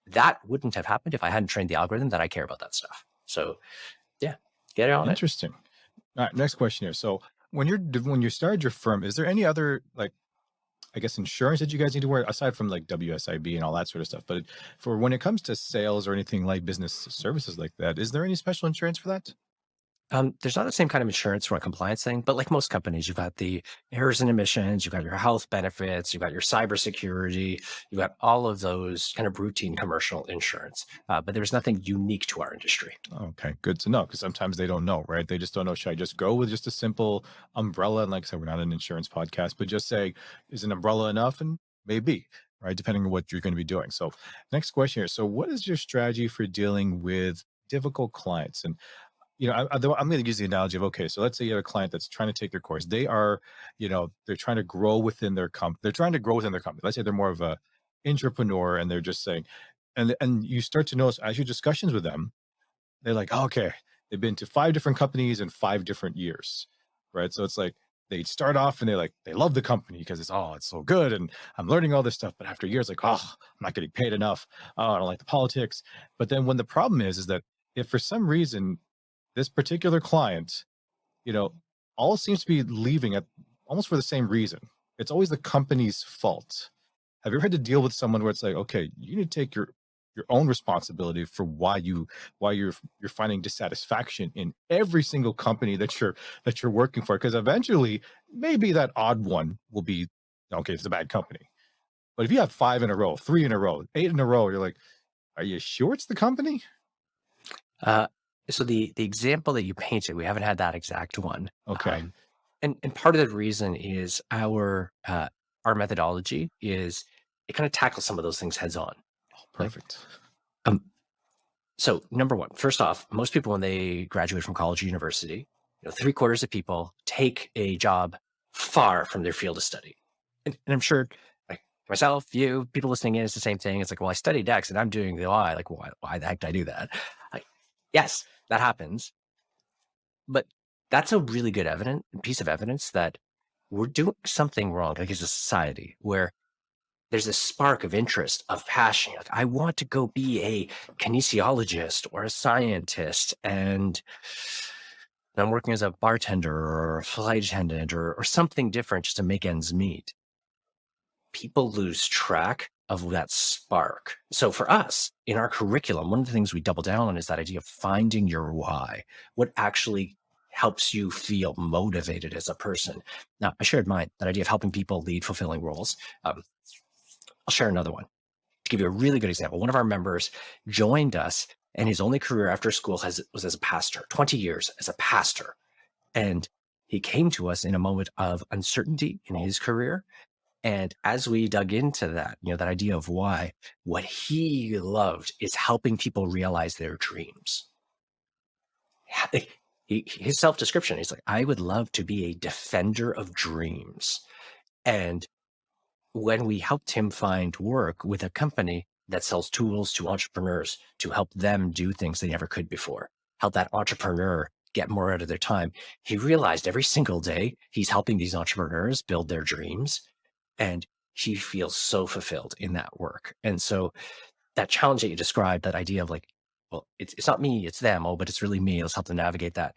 that wouldn't have happened if I hadn't trained the algorithm that I care about that stuff. So yeah, get on it. Interesting. All right, next question here. So when you started your firm, is there any other, like, I guess, insurance that you guys need to wear aside from like WSIB and all that sort of stuff? But for when it comes to sales or anything like business services like that, is there any special insurance for that? There's not the same kind of insurance from a compliance thing, but like most companies, you've got the errors and emissions, you've got your health benefits, you've got your cybersecurity, you've got all of those kind of routine commercial insurance. But there's nothing unique to our industry. Okay, good to know, because sometimes they don't know, right? They just don't know. Should I just go with just a simple umbrella? And like I said, we're not an insurance podcast, but just say, is an umbrella enough? And maybe, right? Depending on what you're going to be doing. So, next question here. So, what is your strategy for dealing with difficult clients? And I'm going to use the analogy of, okay, so let's say you have a client that's trying to take your course. They are, they're trying to grow within their company. They're trying to grow within their company. Let's say they're more of a entrepreneur, and they're just saying, and you start to notice as your discussions with them, they're like, oh, okay, they've been to 5 different companies in 5 different years, right? So it's like they start off and they love the company because it's so good and I'm learning all this stuff. But after years, like, oh, I'm not getting paid enough. Oh, I don't like the politics. But then when the problem is that if for some reason this particular client, you know, all seems to be leaving at almost for the same reason. It's always the company's fault. Have you ever had to deal with someone where it's like, okay, you need to take your own responsibility for why you're finding dissatisfaction in every single company that you're working for? Because eventually, maybe that odd one will be okay. It's a bad company, but if you have 5 in a row, 3 in a row, 8 in a row, you're like, are you sure it's the company? Uh, so the example that you painted, we haven't had that exact one. Okay, And part of the reason is our methodology is it kind of tackles some of those things heads on. Like, perfect. um, so number one, first off, most people when they graduate from college or university, 3/4 of people take a job far from their field of study. And I'm sure, like myself, you, people listening in, it's the same thing. It's like, well, I studied X and I'm doing the Y. Like, why the heck did I do that? Like, yes, that happens. But that's a really good piece of evidence that we're doing something wrong, like as a society, where there's a spark of interest, of passion. Like, I want to go be a kinesiologist or a scientist, and I'm working as a bartender or a flight attendant or something different just to make ends meet. People lose track of that spark. So for us in our curriculum, one of the things we double down on is that idea of finding your why, what actually helps you feel motivated as a person. Now, I shared mine, that idea of helping people lead fulfilling roles. I'll share another one to give you a really good example. One of our members joined us, and his only career after school was as a pastor, 20 years as a pastor. And he came to us in a moment of uncertainty in his career. And as we dug into that, that idea of why, what he loved is helping people realize their dreams. His self-description, he's like, I would love to be a defender of dreams. And when we helped him find work with a company that sells tools to entrepreneurs to help them do things they never could before, help that entrepreneur get more out of their time, he realized every single day he's helping these entrepreneurs build their dreams. And he feels so fulfilled in that work. And so that challenge that you described, that idea of like, well, it's not me, it's them. Oh, but it's really me. Let's help them navigate that.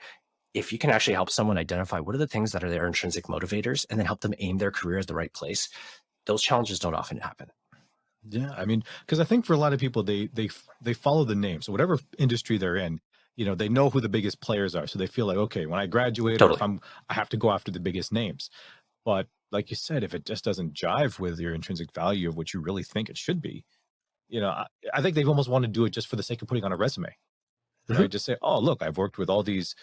If you can actually help someone identify what are the things that are their intrinsic motivators and then help them aim their career at the right place, those challenges don't often happen. Yeah, I mean, because I think for a lot of people, they follow the name. So whatever industry they're in, they know who the biggest players are. So they feel like, okay, when I graduate or if Totally. I have to go after the biggest names. But like you said, if it just doesn't jive with your intrinsic value of what you really think it should be, I think they almost want to do it just for the sake of putting on a resume, Mhm. right? Just say, oh, look, I've worked with all these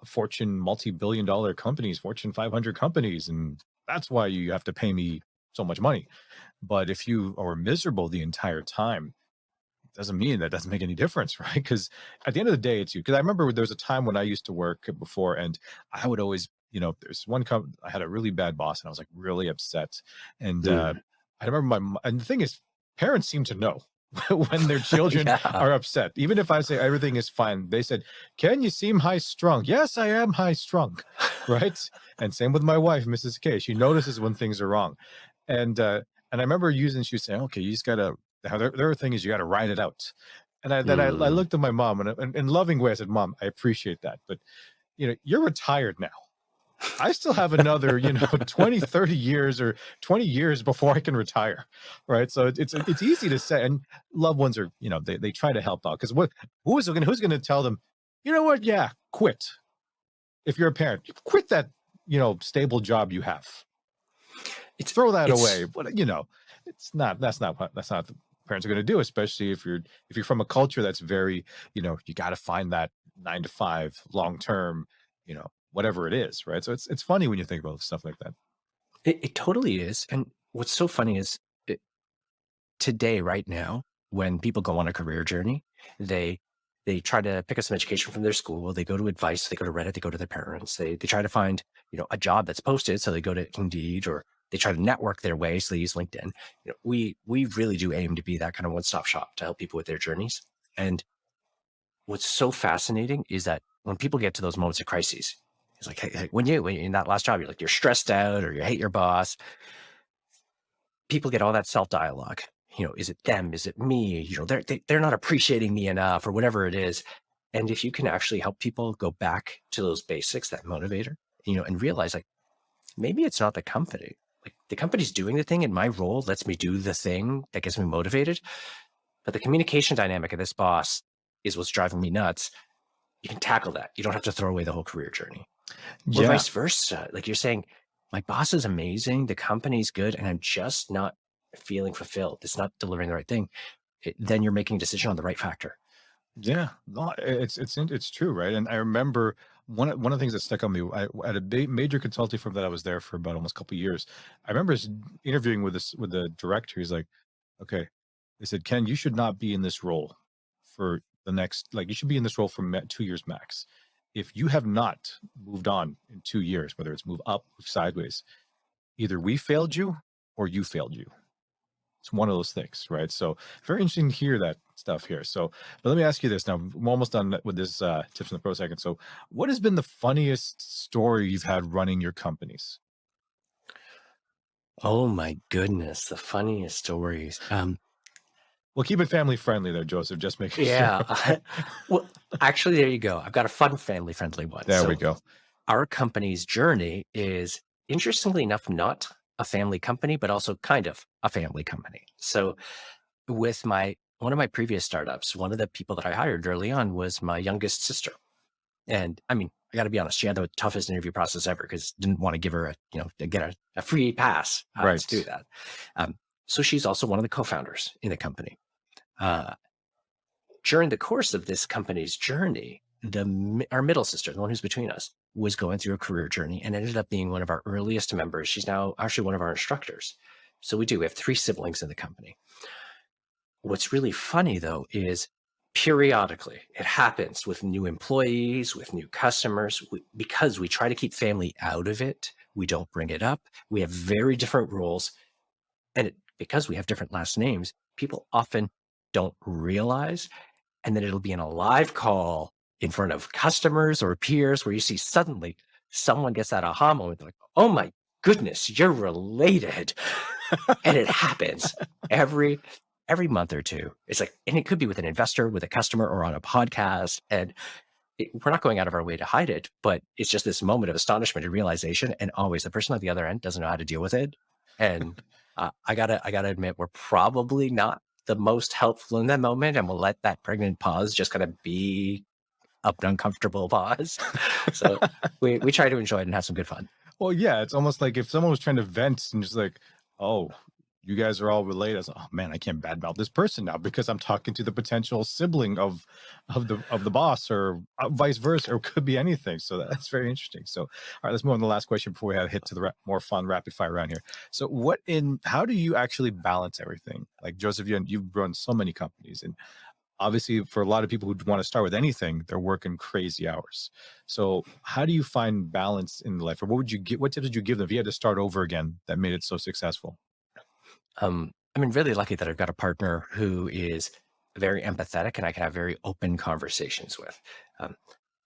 Fortune multi-billion dollar companies, Fortune 500 companies, and that's why you have to pay me so much money. But if you are miserable the entire time, doesn't mean that doesn't make any difference, right? Because at the end of the day, it's you. Because I remember there was a time when I used to work before, and I would always, there's one I had a really bad boss, and I was like really upset. And Mm. I remember and the thing is, parents seem to know when their children Yeah. are upset. Even if I say everything is fine, they said, "Ken, you seem high strung." Yes, I am high strung, right? And same with my wife, Mrs. K. She notices when things are wrong, and I remember she was saying, "Okay, you just gotta." Their thing is you got to ride it out. And I Mm. looked at my mom and in loving way, I said, "Mom, I appreciate that. But, you're retired now. I still have another, 20, 30 years or 20 years before I can retire." Right. So it's easy to say. And loved ones are, they try to help out. Because who's going to tell them, you know what? Yeah, quit. If you're a parent, quit that, stable job you have. It's Throw that away. it's But that's not what the parents are going to do, especially if you're from a culture that's very, you got to find that 9 to 5 long term, whatever it is, right? So it's funny when you think about stuff like that. it totally is. And what's so funny is today, right now, when people go on a career journey, they they try to pick up some education from their school. They go to advice. They go to Reddit. They go to their parents. They try to find a job that's posted. So they go to Indeed, or they try to network their way. So they use LinkedIn. We really do aim to be that kind of one stop shop to help people with their journeys. And what's so fascinating is that when people get to those moments of crises, it's like, hey, when you're in that last job, you're stressed out or you hate your boss. People get all that self dialogue. Is it them? Is it me? They're not appreciating me enough, or whatever it is. And if you can actually help people go back to those basics, that motivator, and realize like maybe it's not the company. Like the company's doing the thing, and my role lets me do the thing that gets me motivated. But the communication dynamic of this boss is what's driving me nuts. You can tackle that. You don't have to throw away the whole career journey. Or Yeah. vice versa. Like you're saying, my boss is amazing, the company's good, and I'm just not feeling fulfilled. It's not delivering the right thing. Then you're making a decision on the right factor. Yeah, no, it's true, right? And I remember one of the things that stuck on me. I at a major consulting firm that I was there for about almost a couple of years. I remember interviewing with the director. He's like, "Okay," they said, "Ken, you should not be in this role for the next you should be in this role for 2 years max. If you have not moved on in 2 years, whether it's move up, move sideways, either we failed you or you failed you." It's one of those things, right? So very interesting to hear that stuff here. So, but let me ask you this now. I'm almost done with this tips from the pro second. So, what has been the funniest story you've had running your companies? Oh my goodness, the funniest stories. Well, keep it family friendly there, Joseph. Just making sure. Yeah. Okay. Well, actually, there you go. I've got a fun family friendly one. There we So go. our company's journey is, interestingly enough, not a family company, but also kind of a family company. So with one of my previous startups, one of the people that I hired early on was my youngest sister. And I mean, I got to be honest, she had the toughest interview process ever because didn't want to give her to get a free pass to do Right. that. Um, so she's also one of the co-founders in the company. Uh, During the course of this company's journey, our middle sister, the one who's between us, was going through a career journey and ended up being one of our earliest members. She's now actually one of our instructors. So we have 3 siblings in the company. What's really funny though is periodically it happens with new employees, with new customers, because we try to keep family out of it. We don't bring it up. We have very different roles. And because we have different last names, people often don't realize. And then it'll be in a live call in front of customers or peers where you see suddenly someone gets that aha moment. They're like, oh my goodness, you're related. And it happens every month or two. It's like, and it could be with an investor, with a customer, or on a podcast. And we're not going out of our way to hide it, but it's just this moment of astonishment and realization. And always the person at the other end doesn't know how to deal with it. And I gotta admit, we're probably not the most helpful in that moment, and we'll let that pregnant pause just kind of be abrupt, uncomfortable pause. So we try to enjoy it and have some good fun. Well, yeah, it's almost like if someone was trying to vent and just like, oh, you guys are all related. I was like, oh man, I can't badmouth this person now because I'm talking to the potential sibling of the boss, or vice versa, or could be anything. So that's very interesting. So, all right, let's move on to the last question before we have hit to the more fun rapid fire round here. So, how do you actually balance everything? Like Joseph, you've run so many companies, and obviously for a lot of people who want to start with anything, they're working crazy hours. So how do you find balance in life, or what tips would you give them if you had to start over again that made it so successful? I'm really lucky that I've got a partner who is very empathetic and I can have very open conversations with. Um,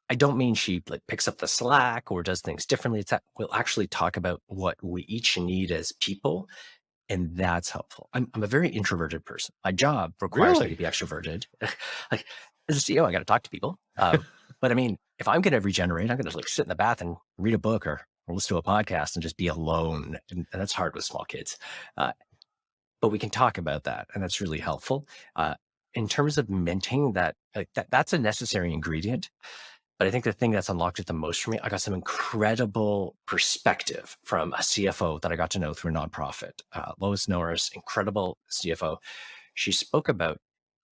I don't mean she like picks up the slack or does things differently. It's that we'll actually talk about what we each need as people, and that's helpful. I'm a very introverted person. My job requires me to Really? be extroverted. Like as a CEO, I got to talk to people. But I mean, if I'm going to regenerate, I'm going to like sit in the bath and read a book or listen to a podcast and just be alone, and that's hard with small kids. Uh, but we can talk about that, and that's really helpful. In terms of maintaining that, that's a necessary ingredient. But I think the thing that's unlocked it the most for me, I got some incredible perspective from a CFO that I got to know through a nonprofit. Lois Norris, incredible CFO. She spoke about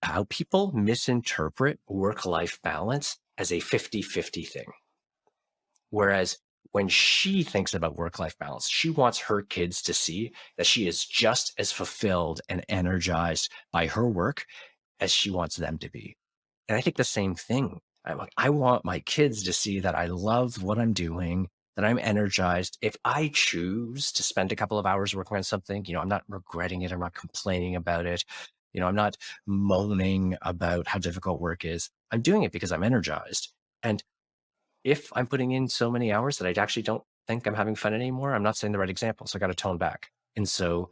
how people misinterpret work-life balance as a 50-50 thing. Whereas when she thinks about work-life balance, she wants her kids to see that she is just as fulfilled and energized by her work as she wants them to be. And I think the same thing. I want my kids to see that I love what I'm doing, that I'm energized. If I choose to spend a couple of hours working on something, I'm not regretting it. I'm not complaining about it. I'm not moaning about how difficult work is. I'm doing it because I'm energized. And if I'm putting in so many hours that I actually don't think I'm having fun anymore, I'm not setting the right example. So I got to tone back. And so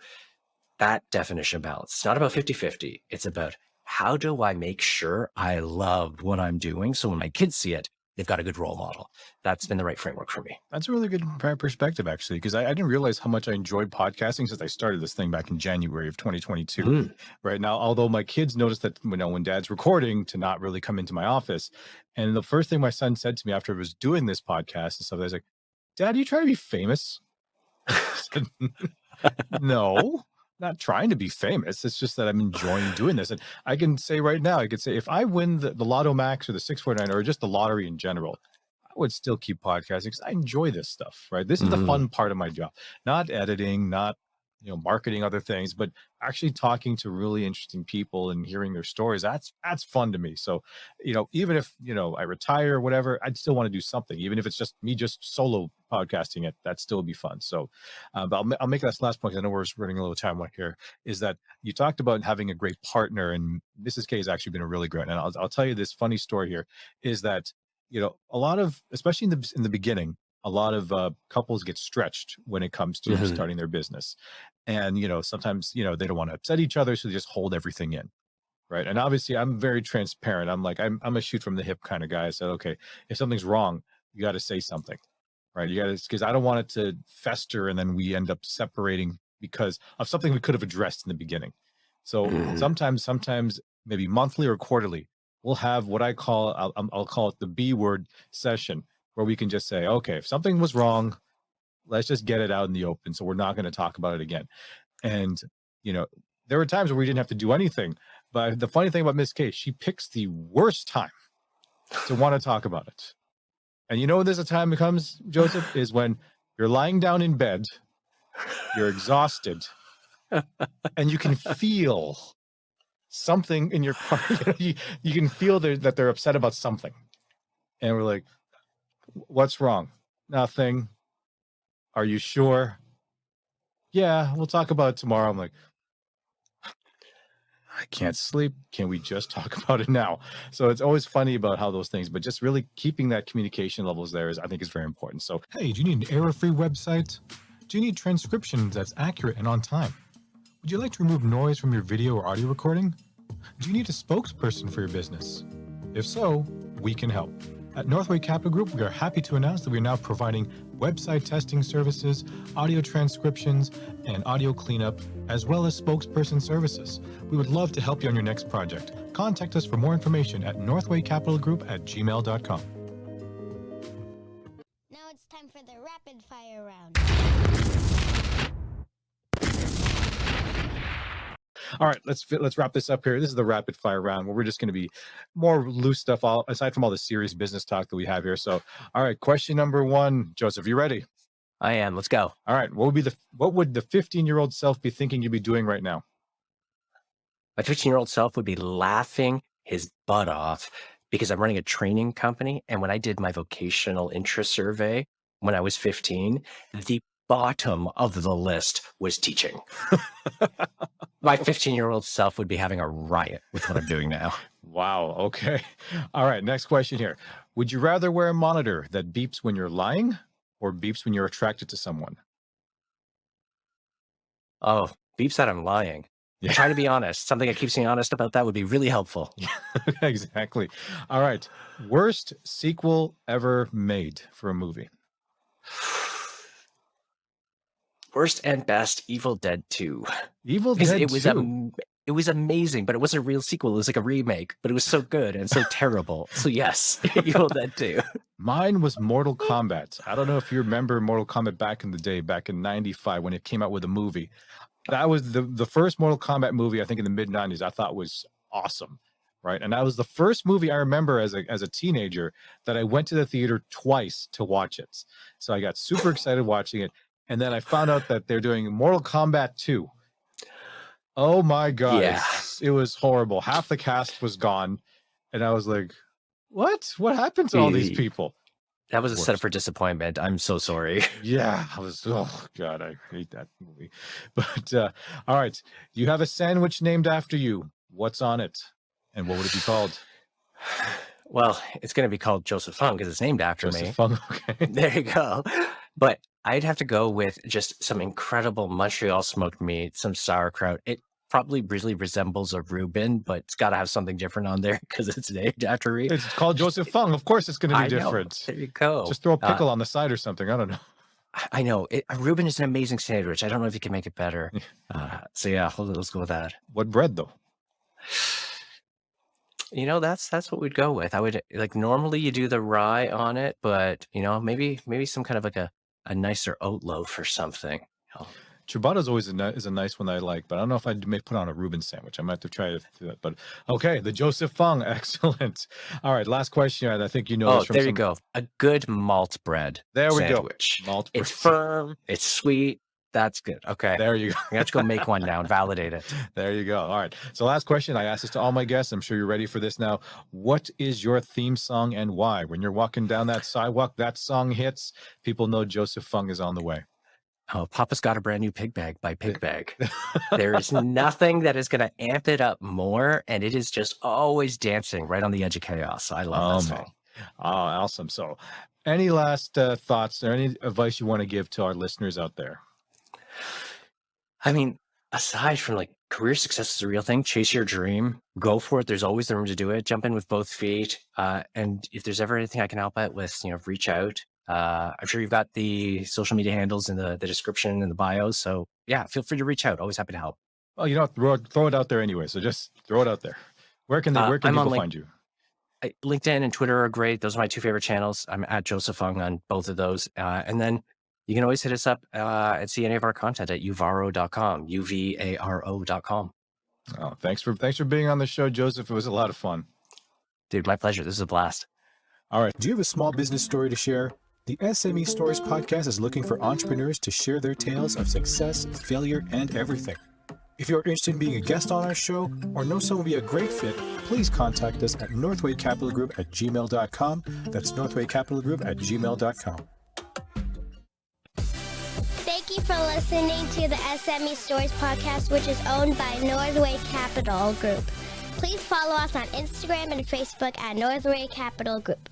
that definition of balance, it's not about 50-50. It's about how do I make sure I love what I'm doing? So when my kids see it, they've got a good role model. That's been the right framework for me. That's a really good perspective, actually, because I didn't realize how much I enjoyed podcasting since I started this thing back in January of 2022. Right now, although my kids noticed that when dad's recording to not really come into my office. And the first thing my son said to me after I was doing this podcast and stuff, I was like, Dad, you trying to be famous? I said, no, not trying to be famous. It's just that I'm enjoying doing this. And I can say right now, I could say if I win the Lotto Max or the 649 or just the lottery in general, I would still keep podcasting because I enjoy this stuff, right? This is the fun part of my job, not editing, not marketing other things, but actually talking to really interesting people and hearing their stories. That's fun to me. So, even if I retire or whatever, I'd still want to do something, even if it's just me just solo podcasting it. That still would be fun. So, but I'll make that last point. I know we're running a little time here. Is that you talked about having a great partner, and Mrs. K has actually been a really great. And I'll tell you this funny story here. Is that a lot of, especially in the beginning, a lot of couples get stretched when it comes to starting their business. And, sometimes, they don't want to upset each other. So they just hold everything in. Right. And obviously I'm very transparent. I'm like, I'm a shoot from the hip kind of guy. I said, okay, if something's wrong, you got to say something. Right. You got to, because I don't want it to fester and then we end up separating because of something we could have addressed in the beginning. So sometimes maybe monthly or quarterly, we'll have what I'll call it the B word session, where we can just say, okay, if something was wrong, let's just get it out in the open. So we're not going to talk about it again. And, there were times where we didn't have to do anything. But the funny thing about Miss K, she picks the worst time to want to talk about it. And when there's a time that comes, Joseph, is when you're lying down in bed, you're exhausted, and you can feel something in your heart. you can feel that they're upset about something. And we're like, what's wrong? Nothing. Are you sure? Yeah, we'll talk about it tomorrow. I'm like, I can't sleep. Can we just talk about it now? So it's always funny about how those things, but just really keeping that communication levels there I think is very important. So, hey, do you need an error-free website? Do you need transcription that's accurate and on time? Would you like to remove noise from your video or audio recording? Do you need a spokesperson for your business? If so, we can help. At Northway Capital Group, we are happy to announce that we are now providing website testing services, audio transcriptions, and audio cleanup, as well as spokesperson services. We would love to help you on your next project. Contact us for more information at northwaycapitalgroup@gmail.com. Now it's time for the rapid fire round. All right, let's wrap this up here. This is the rapid fire round where we're just going to be more loose stuff, aside from all the serious business talk that we have here. So, all right, question number 1, Joseph, you ready? I am. Let's go. All right, what would the 15-year-old self be thinking you'd be doing right now? My 15-year-old self would be laughing his butt off because I'm running a training company. And when I did my vocational interest survey when I was 15, the bottom of the list was teaching. My 15-year-old self would be having a riot with what I'm doing now. Wow. Okay. All right. Next question here. Would you rather wear a monitor that beeps when you're lying or beeps when you're attracted to someone? Oh, beeps that I'm lying. Yeah. Try to be honest. Something that keeps me honest about that would be really helpful. Exactly. All right. Worst sequel ever made for a movie? Worst and best, Evil Dead 2. Evil Because Dead 2. it was amazing, but it wasn't a real sequel. It was like a remake, but it was so good and so terrible. So yes, Evil Dead 2. Mine was Mortal Kombat. I don't know if you remember Mortal Kombat back in the day, back in 95 when it came out with a movie. That was the first Mortal Kombat movie, I think in the mid-90s, I thought was awesome, right? And that was the first movie I remember as a teenager that I went to the theater twice to watch it. So I got super excited watching it. And then I found out that they're doing Mortal Kombat 2. Oh my God. Yeah. It was horrible. Half the cast was gone. And I was like, what? What happened to all these people? That was a setup for disappointment. I'm so sorry. Yeah. Oh God, I hate that movie. But all right. You have a sandwich named after you. What's on it? And what would it be called? Well, it's going to be called Joseph Fung because it's named after me. Joseph Fung. Okay. There you go. But I'd have to go with just some incredible Montreal smoked meat, some sauerkraut. It probably really resembles a Reuben, but it's got to have something different on there because it's named after me. It's called Joseph Fung. Of course it's going to be different. There you go. Just throw a pickle on the side or something. I don't know. I know. A Reuben is an amazing sandwich. I don't know if you can make it better. So yeah, let's go with that. What bread though? You know, that's what we'd go with. I would like normally you do the rye on it, but you know, maybe some kind of like a nicer oat loaf or something. Ciabatta is always is a nice one that I like, but I don't know if I may put on a Reuben sandwich. I might have to try to do that. But okay, the Joseph Fung, excellent. All right, last question. I think you know. Oh, there you go. A good malt bread. There we sandwich. Go. Malt bread. It's firm. It's sweet. That's good. Okay. There you go. I have to go make one now and validate it. There you go. All right. So last question. I asked this to all my guests. I'm sure you're ready for this now. What is your theme song and why? When you're walking down that sidewalk, that song hits, people know Joseph Fung is on the way. Oh, Papa's Got a Brand New Pig Bag by Pig Bag. There is nothing that is going to amp it up more, and it is just always dancing right on the edge of chaos. I love that song. Oh, awesome. So any last thoughts or any advice you want to give to our listeners out there? I mean, aside from like career success is a real thing, chase your dream, go for it. There's always the room to do it. Jump in with both feet. And if there's ever anything I can help out with, reach out. I'm sure you've got the social media handles in the description and the bios. So yeah, feel free to reach out. Always happy to help. Well, throw it out there anyway. So just throw it out there. Where can people find you? LinkedIn and Twitter are great. Those are my two favorite channels. I'm at Joseph Fung on both of those. And then you can always hit us up and see any of our content at uvaro.com, uvaro.com. Oh, thanks for being on the show, Joseph. It was a lot of fun. Dude, my pleasure. This is a blast. All right. Do you have a small business story to share? The S.M.E. Stories podcast is looking for entrepreneurs to share their tales of success, failure, and everything. If you're interested in being a guest on our show or know someone would be a great fit, please contact us at northwaycapitalgroup@gmail.com. That's northwaycapitalgroup@gmail.com. Thank you for listening to the S.M.E. Stories podcast, which is owned by Northway Capital Group. Please follow us on Instagram and Facebook at Northway Capital Group.